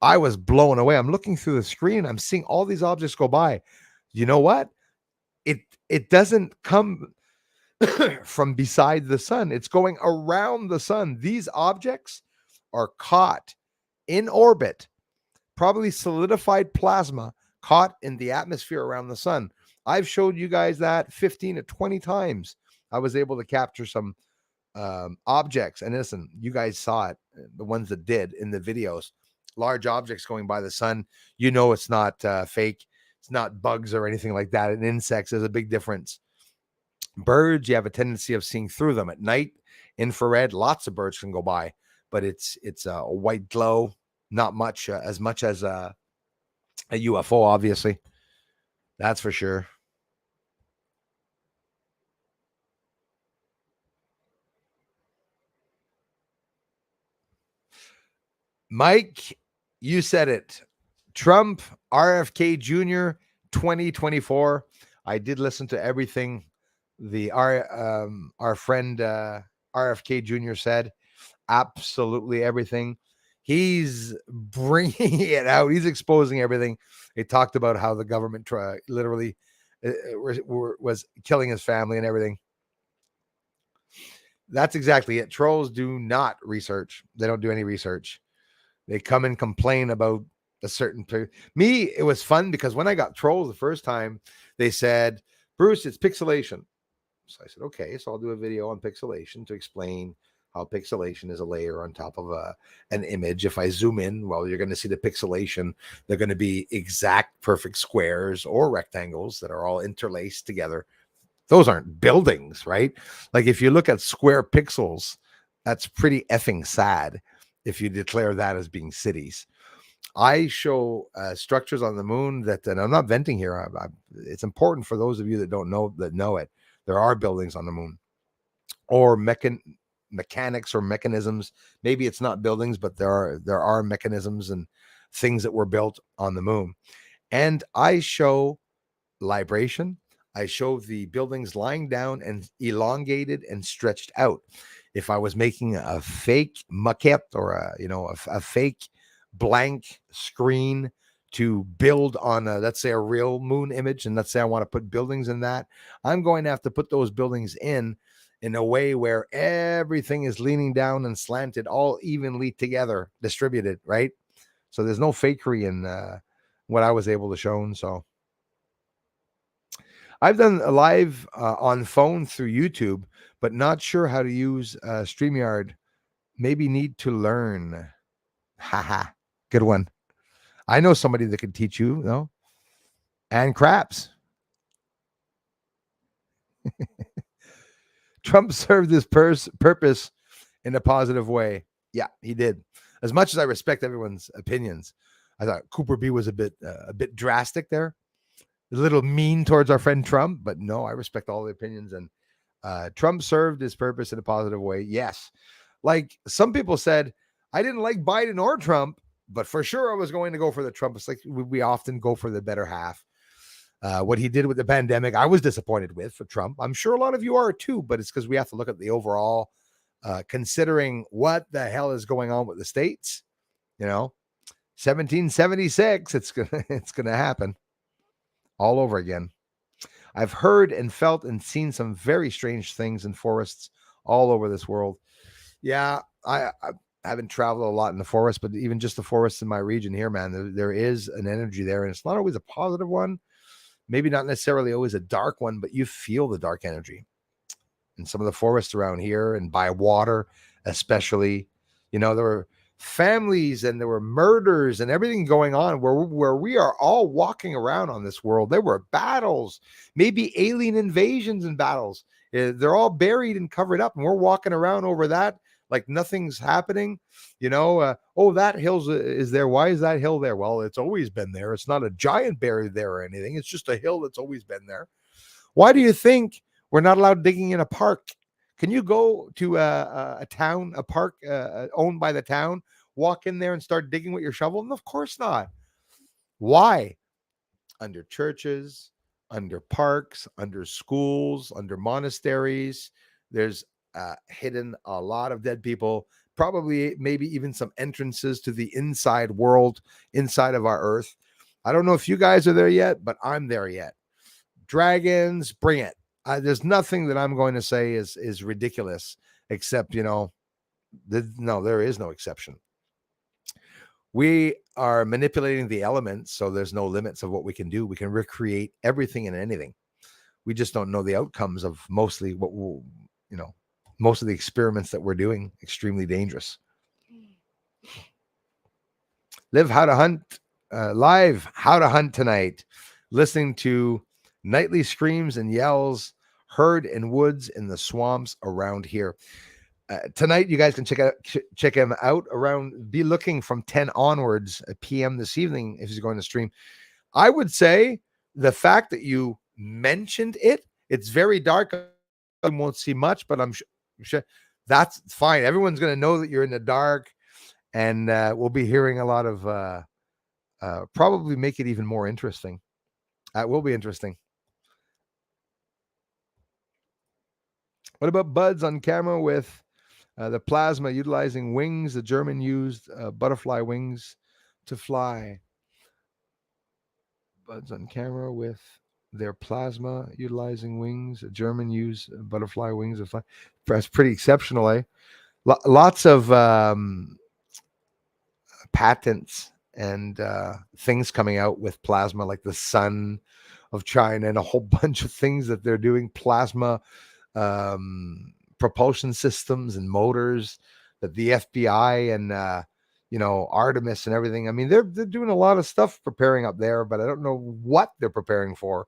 I was blown away. I'm looking through the screen. I'm seeing all these objects go by. You know what? It doesn't come from beside the sun. It's going around the sun. These objects are caught in orbit, probably solidified plasma caught in the atmosphere around the sun. I've showed you guys that 15 to 20 times. I was able to capture some objects. And listen, you guys saw it, the ones that did in the videos. Large objects going by the sun. You know it's not fake. It's not bugs or anything like that. And insects, there's a big difference. Birds, you have a tendency of seeing through them at night. Infrared, lots of birds can go by, but it's a white glow. Not much as a UFO, obviously. That's for sure. Mike, you said it. Trump, RFK Jr., 2024. I did listen to everything our friend RFK Jr. said. Absolutely everything. He's bringing it out. He's exposing everything. They talked about how the government literally was killing his family and everything. That's exactly it. Trolls do not research. They don't do any research. They come and complain about a certain me. It was fun because when I got trolls the first time, they said, Bruce, it's pixelation. So I said, okay, so I'll do a video on pixelation to explain how pixelation is a layer on top of an image. If I zoom in, well, you're going to see the pixelation. They're going to be exact perfect squares or rectangles that are all interlaced together. Those aren't buildings, right? Like if you look at square pixels, that's pretty effing sad if you declare that as being cities. I show structures on the moon that, and I'm not venting here. It's important for those of you that don't know it. There are buildings on the moon, or mechanics or mechanisms. Maybe it's not buildings, but there are mechanisms and things that were built on the moon. And I show libration. I show the buildings lying down and elongated and stretched out. If I was making a fake maquette or a fake blank screen to build on, let's say, a real moon image, and let's say I want to put buildings in that, I'm going to have to put those buildings in a way where everything is leaning down and slanted, all evenly together, distributed, right? So there's no fakery in what I was able to show. And so I've done a live on phone through YouTube, but not sure how to use StreamYard. Maybe need to learn. Haha, good one. I know somebody that can teach you, though. And craps. Trump served his purpose in a positive way. Yeah, he did. As much as I respect everyone's opinions, I thought Cooper B was a bit drastic there, a little mean towards our friend Trump. But no, I respect all the opinions, and Trump served his purpose in a positive way. Yes, like some people said, I didn't like Biden or Trump, but for sure I was going to go for the Trump. It's like we often go for the better half. What he did with the pandemic, I was disappointed with for Trump. I'm sure a lot of you are too, but it's because we have to look at the overall, considering what the hell is going on with the states. 1776, it's gonna happen all over again. I've heard and felt and seen some very strange things in forests all over this world. Yeah, I haven't traveled a lot in the forest, but even just the forests in my region here, man, there is an energy there, and it's not always a positive one. Maybe not necessarily always a dark one, but you feel the dark energy in some of the forests around here and by water, especially. There were families and there were murders and everything going on where we are all walking around on this world. There were battles, maybe alien invasions and battles. They're all buried and covered up, and we're walking around over that like nothing's happening. That hill is there. Why is that hill there? Well, it's always been there. It's not a giant buried there or anything. It's just a hill that's always been there. Why do you think we're not allowed digging in a park? Can you go to a town, a park owned by the town, walk in there and start digging with your shovel? And of course not. Why? Under churches, under parks, under schools, under monasteries, there's hidden a lot of dead people, probably maybe even some entrances to the inside world, inside of our earth. I don't know if you guys are there yet, but I'm there yet. Dragons, bring it. There's nothing that I'm going to say is ridiculous, except, there is no exception. We are manipulating the elements, so there's no limits of what we can do. We can recreate everything and anything. We just don't know the outcomes of mostly what we'll, most of the experiments that we're doing. Extremely dangerous. Live How to Hunt, live How to Hunt tonight, listening to nightly screams and yells heard in woods in the swamps around here. Tonight, you guys can check him out around. Be looking from 10 onwards p.m. this evening if he's going to stream. I would say the fact that you mentioned it's very dark. I won't see much, but I'm sure that's fine. Everyone's going to know that you're in the dark, and we'll be hearing a lot of probably make it even more interesting. That will be interesting. What about buds on camera with the plasma utilizing wings? The German used butterfly wings to fly. Buds on camera with their plasma utilizing wings. The German used butterfly wings to fly. That's pretty exceptional, eh? Lots of patents and things coming out with plasma, like the sun of China and a whole bunch of things that they're doing. Plasma propulsion systems and motors that the FBI and Artemis and everything. I mean, they're doing a lot of stuff preparing up there, but I don't know what they're preparing for.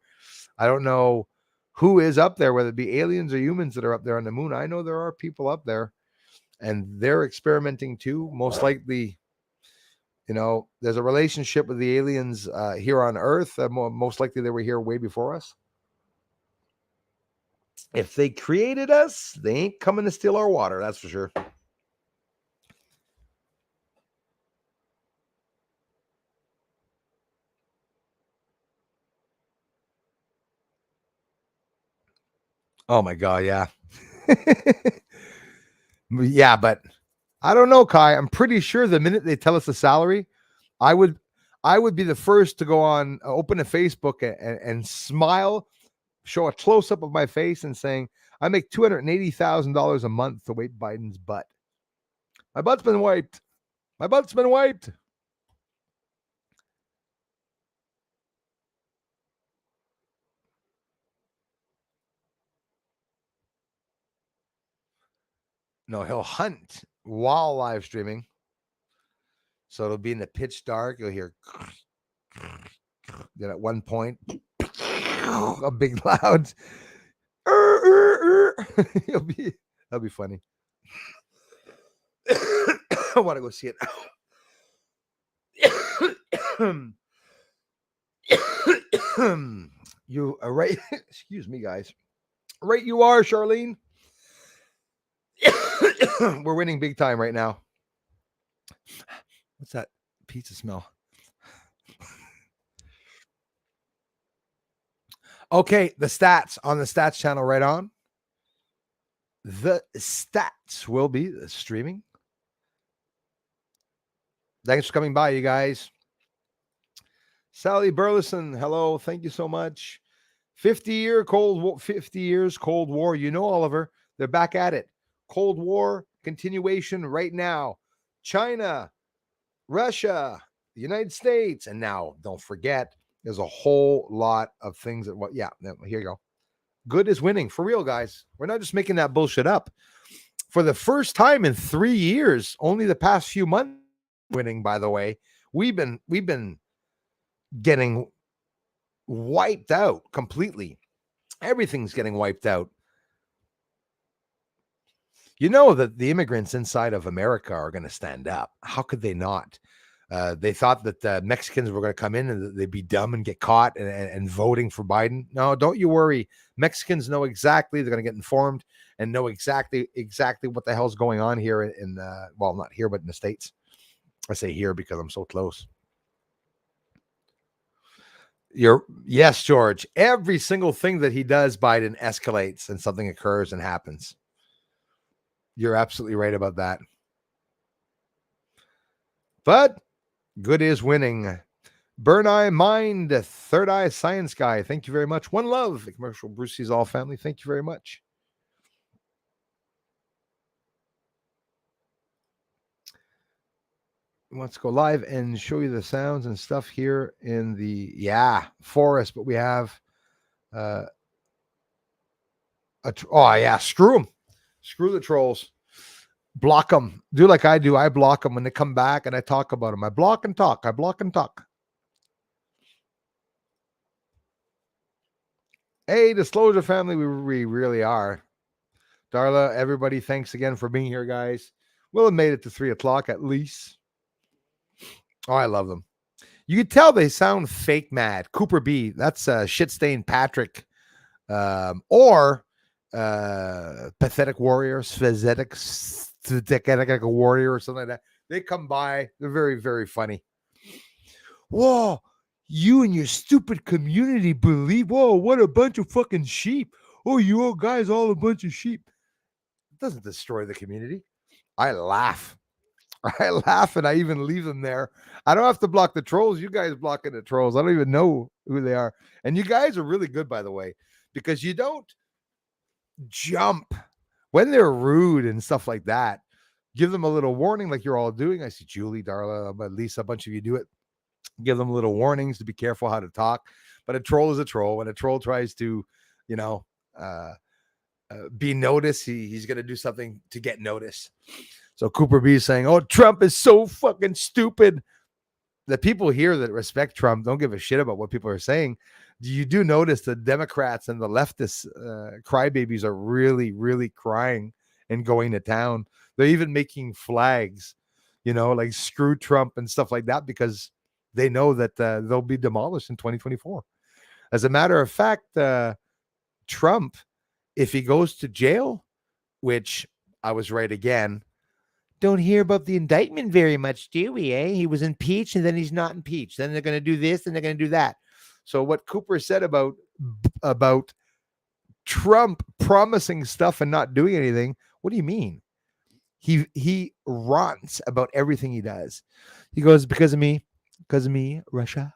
I don't know who is up there, whether it be aliens or humans that are up there on the moon. I know there are people up there, and they're experimenting too. Most likely, there's a relationship with the aliens here on Earth. Most likely they were here way before us. If they created us, they ain't coming to steal our water, that's for sure. Oh my God, yeah. Yeah, but I don't know, Kai. I'm pretty sure the minute they tell us the salary, I would be the first to go on, open a Facebook and smile, show a close up of my face, and saying I make $280,000 a month to wipe Biden's butt. My butt's been wiped. My butt's been wiped. No, he'll hunt while live streaming. So it'll be in the pitch dark. You'll hear, then at one point, a big loud. That'll be funny. I want to go see it now. You are right. Excuse me, guys. Right, you are, Charlene. We're winning big time right now. What's that pizza smell? Okay, the stats on the stats channel right on. The stats will be streaming. Thanks for coming by, you guys. Sally Burleson, hello. Thank you so much. 50 years Cold War. You know, Oliver, they're back at it. Cold War continuation right now. China, Russia, the United States, and now don't forget, there's a whole lot of things that. Yeah, here you go. Good is winning for real, guys. We're not just making that bullshit up. For the first time in 3 years, only the past few months winning. By the way, we've been getting wiped out completely. Everything's getting wiped out. You know that the immigrants inside of America are going to stand up. How could they not? They thought that Mexicans were going to come in and they'd be dumb and get caught and voting for Biden. No, don't you worry. Mexicans know exactly. They're going to get informed and know exactly what the hell's going on here in well, not here, but in the States. I say here because I'm so close. Yes, George. Every single thing that he does, Biden escalates and something occurs and happens. You're absolutely right about that. But good is winning. Burn Eye Mind, Third Eye Science Guy. Thank you very much. One love, the commercial Brucey's All Family. Thank you very much. Let's go live and show you the sounds and stuff here in the forest. But we have screw them. Screw the trolls. Block them. Do like I do. I block them when they come back and I talk about them. I block and talk. Hey, Disclosure family, we really are. Darla, everybody, thanks again for being here, guys. We'll have made it to 3 o'clock at least. Oh, I love them. You can tell they sound fake mad. Cooper B, that's shit-stained Patrick. Or Pathetic Warrior, Svezetic Warrior, or something like that. They come by. They're very, very funny. Whoa, you and your stupid community believe, whoa, what a bunch of fucking sheep. Oh, you all guys, all a bunch of sheep. It doesn't destroy the community. I laugh. And I even leave them there. I don't have to block the trolls. You guys blocking the trolls. I don't even know who they are. And you guys are really good, by the way, because you don't jump when they're rude and stuff like that. Give them a little warning like you're all doing. I see Julie, Darla, at least a bunch of you do it. Give them little warnings to be careful how to talk. But a troll is a troll. When a troll tries to, be noticed, he's going to do something to get noticed. So Cooper B is saying, oh, Trump is so fucking stupid. The people here that respect Trump don't give a shit about what people are saying. You do notice the Democrats and the leftists crybabies are really, really crying and going to town. They're even making flags, like screw Trump and stuff like that, because they know that they'll be demolished in 2024. As a matter of fact, Trump, if he goes to jail, which I was right again, don't hear about the indictment very much, do we, eh? He was impeached and then he's not impeached. Then they're going to do this and they're going to do that. So what Cooper said about Trump promising stuff and not doing anything, what do you mean? He rants about everything he does. He goes, because of me, because of me, Russia.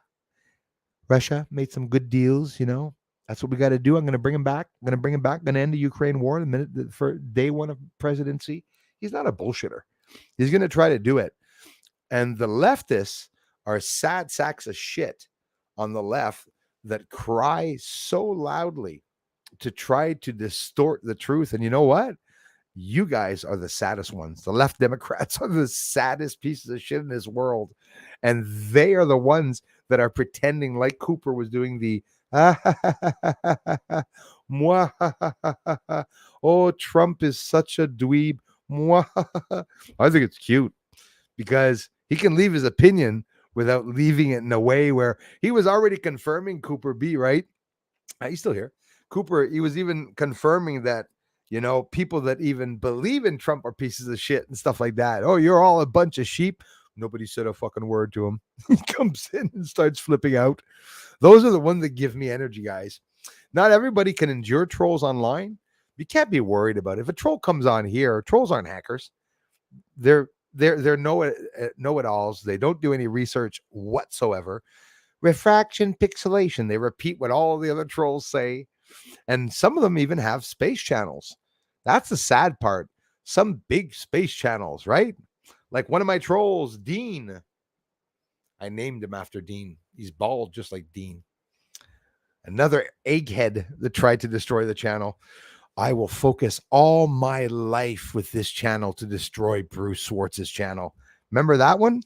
Russia made some good deals, That's what we got to do. I'm going to bring him back. I'm going to bring him back. I'm going to end the Ukraine war the minute for day one of presidency. He's not a bullshitter. He's going to try to do it. And the leftists are sad sacks of shit on the left that cry so loudly to try to distort the truth. And you know what? You guys are the saddest ones. The left Democrats are the saddest pieces of shit in this world. And they are the ones that are pretending like Cooper was doing the oh, Trump is such a dweeb. I think it's cute because he can leave his opinion without leaving it in a way where he was already confirming Cooper B, right? He's still here. Cooper, he was even confirming that, people that even believe in Trump are pieces of shit and stuff like that. Oh, you're all a bunch of sheep. Nobody said a fucking word to him. He comes in and starts flipping out. Those are the ones that give me energy, guys. Not everybody can endure trolls online. You can't be worried about it. If a troll comes on here, trolls aren't hackers. They're know-it-alls. They don't do any research whatsoever. Refraction, pixelation. They repeat what all the other trolls say. And some of them even have space channels. That's the sad part. Some big space channels, right? Like one of my trolls, Dean. I named him after Dean. He's bald just like Dean. Another egghead that tried to destroy the channel. I will focus all my life with this channel to destroy Bruce Schwartz's channel. Remember that one?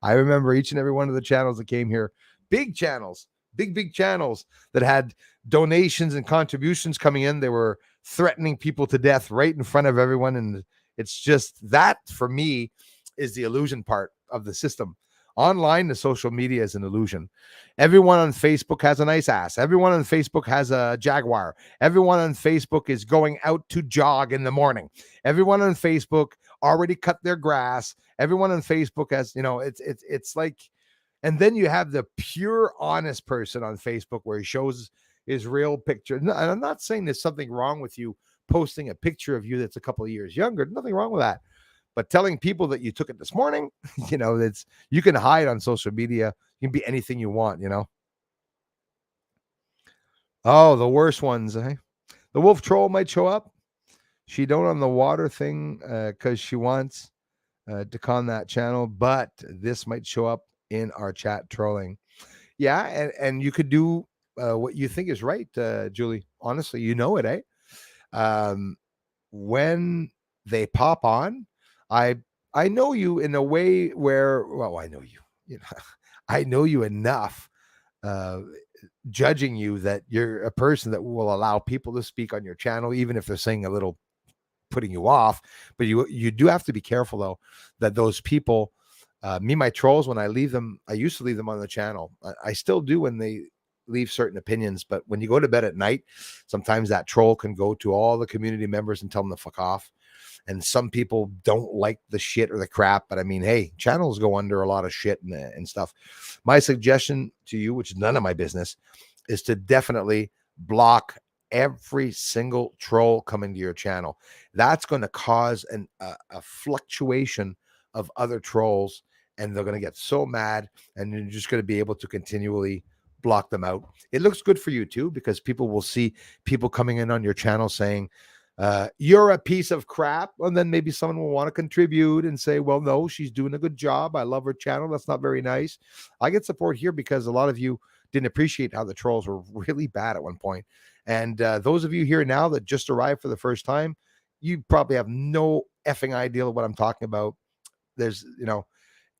I remember each and every one of the channels that came here. Big channels, big channels that had donations and contributions coming in. They were threatening people to death right in front of everyone. And it's just that, for me, is the illusion part of the system. Online, the social media is an illusion. Everyone on Facebook has a nice ass. Everyone on Facebook has a Jaguar. Everyone on Facebook is going out to jog in the morning. Everyone on Facebook already cut their grass. Everyone on Facebook has, it's like, and then you have the pure honest person on Facebook where he shows his real picture. And I'm not saying there's something wrong with you posting a picture of you that's a couple of years younger. Nothing wrong with that. But telling people that you took it this morning, it's, you can hide on social media. You can be anything you want, Oh, the worst ones, eh? The wolf troll might show up. She don't on the water thing because she wants to con that channel, but this might show up in our chat trolling. Yeah, and you could do what you think is right, Julie. Honestly, you know it, eh? When they pop on, I know you in a way where, well, I know you, I know you enough, judging you that you're a person that will allow people to speak on your channel, even if they're saying a little putting you off. But you do have to be careful though, that those people, my trolls, when I leave them, I used to leave them on the channel. I still do when they leave certain opinions, but when you go to bed at night, sometimes that troll can go to all the community members and tell them to fuck off. And some people don't like the shit or the crap, but I mean, hey, channels go under a lot of shit and stuff. My suggestion to you, which is none of my business, is to definitely block every single troll coming to your channel. That's going to cause a fluctuation of other trolls, and they're going to get so mad, and you're just going to be able to continually block them out. It looks good for you too, because people will see people coming in on your channel saying, you're a piece of crap. And then maybe someone will want to contribute and say, well, no, she's doing a good job. I love her channel. That's not very nice. I get support here because a lot of you didn't appreciate how the trolls were really bad at one point. And those of you here now that just arrived for the first time, you probably have no effing idea of what I'm talking about. There's,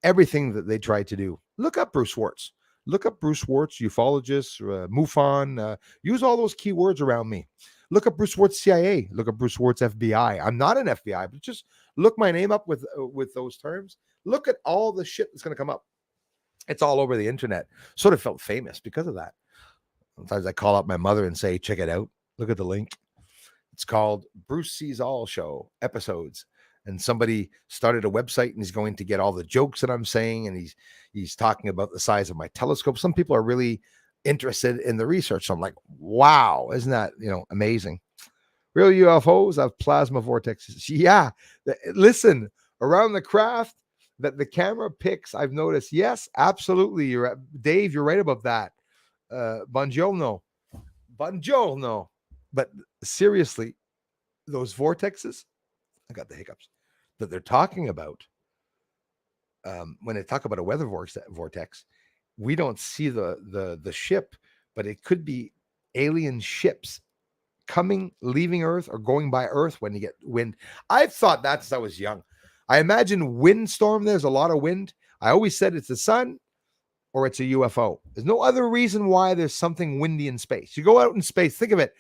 everything that they tried to do. Look up Bruce Schwartz. Look up Bruce Schwartz, ufologist, MUFON. Use all those keywords around me. Look up Bruce Schwartz CIA. Look up Bruce Schwartz FBI. I'm not an FBI, but just look my name up with those terms. Look at all the shit that's going to come up. It's all over the internet. Sort of felt famous because of that. Sometimes I call up my mother and say, check it out. Look at the link. It's called Bruce Sees All Show Episodes. And somebody started a website and he's going to get all the jokes that I'm saying. And he's talking about the size of my telescope. Some people are really interested in the research. So I'm like, wow, isn't that, amazing? Real UFOs have plasma vortexes. Yeah. Listen, around the craft, that the camera picks, I've noticed. Yes, absolutely. Dave, you're right about that. Buongiorno. Buongiorno. But seriously, those vortexes, I got the hiccups, that they're talking about, when they talk about a weather vortex, we don't see the ship, but it could be alien ships coming, leaving Earth, or going by Earth when you get wind. I've thought that since I was young. I imagine windstorm. There's a lot of wind. I always said it's the sun or it's a UFO. There's no other reason why there's something windy in space. You go out in space, think of it.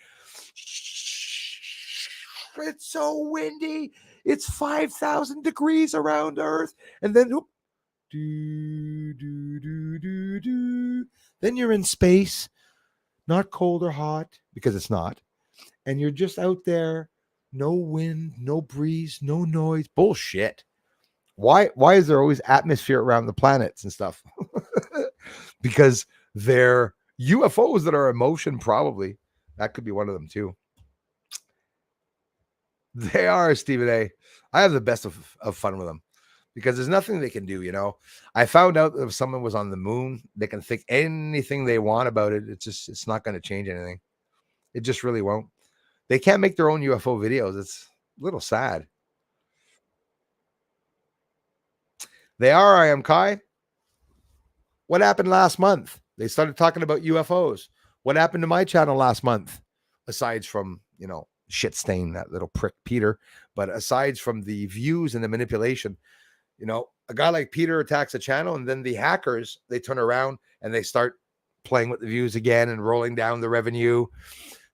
It's so windy. It's 5,000 degrees around Earth. And then, then you're in space, not cold or hot, because it's not. And you're just out there, no wind, no breeze, no noise. Bullshit. Why is there always atmosphere around the planets and stuff? Because they're UFOs that are in motion, probably. That could be one of them too. They are, Stephen A. I have the best of fun with them because there's nothing they can do, you know. I found out that if someone was on the moon, they can think anything they want about it. It's not going to change anything. It just really won't. They can't make their own UFO videos. It's a little sad. They are, I am Kai. What happened last month? They started talking about UFOs. What happened to my channel last month? Aside from, you know, shit stain, that little prick Peter, but aside from the views and the manipulation, you know, a guy like Peter attacks a channel and then the hackers, they turn around and they start playing with the views again and rolling down the revenue.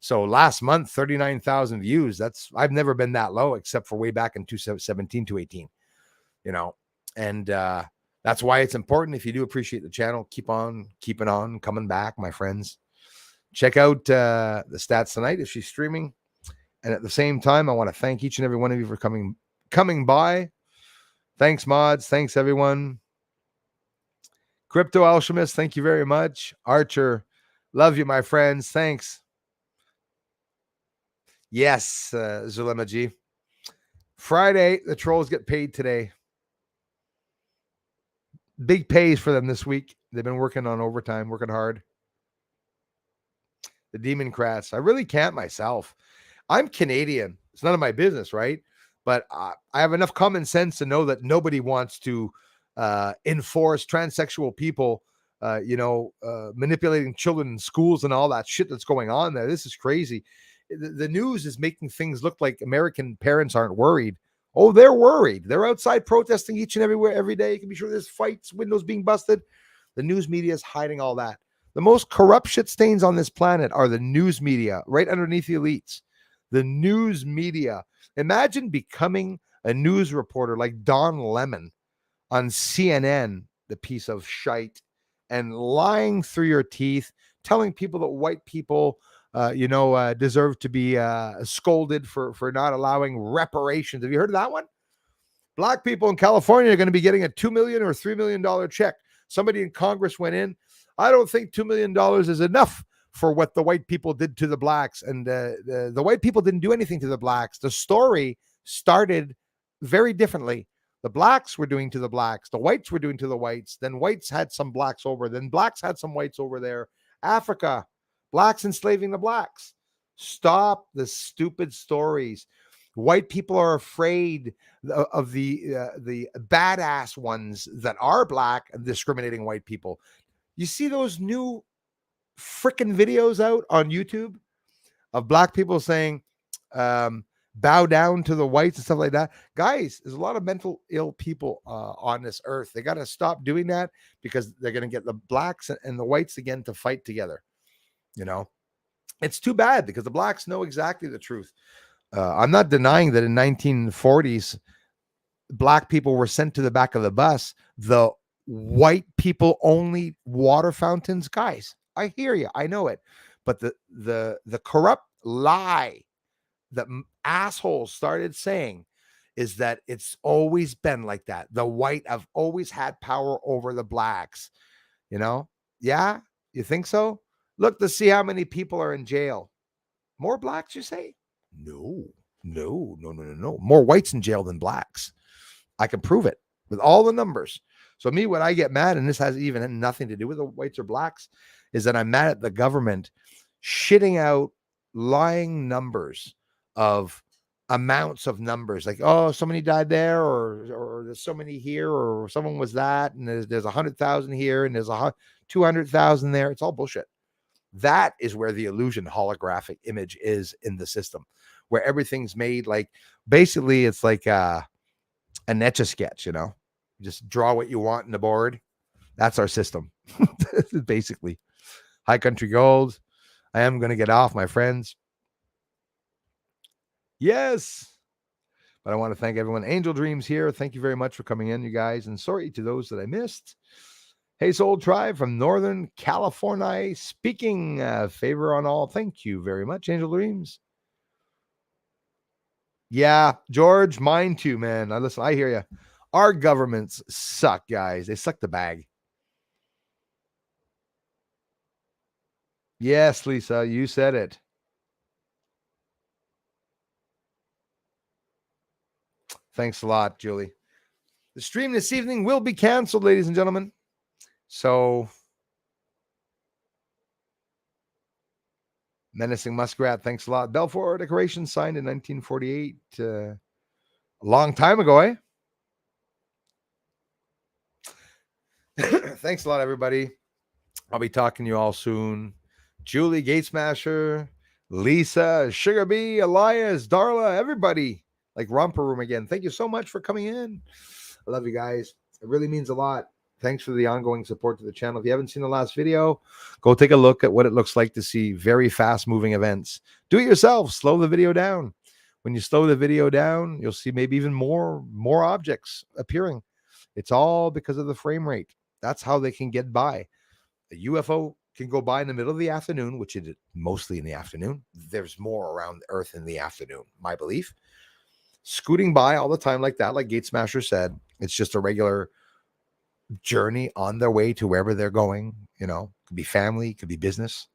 So last month, 39,000 views. I've never been that low except for way back in 2017 to 18, you know, and that's why it's important. If you do appreciate the channel, keep on keeping on, coming back, my friends. Check out the stats tonight if she's streaming. And at the same time, I want to thank each and every one of you for coming by. Thanks, mods. Thanks, everyone. Crypto Alchemist, thank you very much. Archer, love you, my friends. Thanks. Yes, Zulema G. Friday, the trolls get paid today. Big pays for them this week. They've been working on overtime, working hard. The Demon Crats. I really can't myself. I'm Canadian. It's none of my business, right? But I have enough common sense to know that nobody wants to enforce transsexual people, manipulating children in schools and all that shit that's going on there. This is crazy. The news is making things look like American parents aren't worried. Oh, they're worried. They're outside protesting each and every day. You can be sure there's fights, windows being busted. The news media is hiding all that. The most corrupt shit stains on this planet are the news media, right underneath the elites. The news media. Imagine becoming a news reporter like Don Lemon on CNN, the piece of shite, and lying through your teeth, telling people that white people, deserve to be scolded for not allowing reparations. Have you heard of that one? Black people in California are going to be getting a $2 million or $3 million check. Somebody in Congress went in. I don't think $2 million is enough for what the white people did to the blacks. And the white people didn't do anything to the blacks. The story started very differently. The blacks were doing to the blacks. The whites were doing to the whites. Then whites had some blacks over. Then blacks had some whites over there. Africa, blacks enslaving the blacks. Stop the stupid stories. White people are afraid of the badass ones that are black and discriminating white people. You see those new freaking videos out on YouTube of black people saying, bow down to the whites and stuff like that. Guys, there's a lot of mental ill people on this earth. They got to stop doing that because they're going to get the blacks and the whites again to fight together. You know, it's too bad because the blacks know exactly the truth. I'm not denying that in 1940s, black people were sent to the back of the bus. The white people only water fountains, guys. I hear you. I know it. But the corrupt lie that assholes started saying is that it's always been like that. The white have always had power over the blacks. You know? Yeah? You think so? Look to see how many people are in jail. More blacks, you say? No. More whites in jail than blacks. I can prove it. with all the numbers. So me, when I get mad, and this has even nothing to do with the whites or blacks, is that I'm mad at the government shitting out lying numbers of amounts of numbers, like, oh, so many died there, or there's so many here, or someone was that, and there's 100,000 here, and there's 200,000 there. It's all bullshit. That is where the illusion holographic image is in the system, where everything's made like, basically it's like an etch-a-sketch, you know, just draw what you want in the board. That's our system. Basically. High country gold. I am going to get off, my friends. Yes. But I want to thank everyone. Angel Dreams here. Thank you very much for coming in, you guys. And sorry to those that I missed. Hey, Soul Tribe from Northern California speaking. Favor on all. Thank you very much, Angel Dreams. Yeah, George, mine too, man. Listen, I hear you. Our governments suck, guys. They suck the bag. Yes, Lisa, you said it. Thanks a lot, Julie. The stream this evening will be canceled, ladies and gentlemen. So, Menacing Muskrat, thanks a lot. Belfour Decoration signed in 1948. A long time ago, eh? Thanks a lot, everybody. I'll be talking to you all soon. Julie, Gatesmasher, Lisa, Sugar Bee, Elias, Darla, everybody. Like Romper Room again. Thank you so much for coming in. I love you guys. It really means a lot. Thanks for the ongoing support to the channel. If you haven't seen the last video, go take a look at what it looks like to see very fast moving events. Do it yourself. Slow the video down. When you slow the video down, you'll see maybe even more objects appearing. It's all because of the frame rate. That's how they can get by. A UFO can go by in the middle of the afternoon, which it is mostly in the afternoon. There's more around Earth in the afternoon, my belief. Scooting by all the time like that, like Gate Smasher said, it's just a regular journey on their way to wherever they're going. You know, could be family, could be business.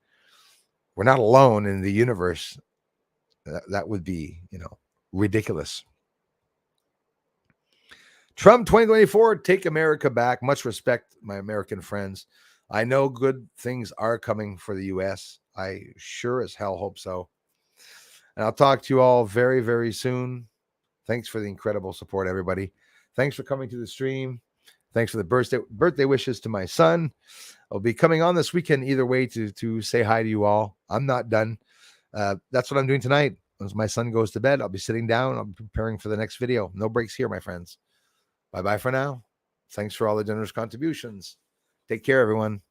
We're not alone in the universe. That would be, you know, ridiculous. Trump 2024, take America back. Much respect, my American friends. I know good things are coming for the U.S. I sure as hell hope so. And I'll talk to you all very, very soon. Thanks for the incredible support, everybody. Thanks for coming to the stream. Thanks for the birthday wishes to my son. I'll be coming on this weekend either way to say hi to you all. I'm not done. That's what I'm doing tonight. As my son goes to bed, I'll be sitting down. I'll be preparing for the next video. No breaks here, my friends. Bye-bye for now. Thanks for all the generous contributions. Take care, everyone.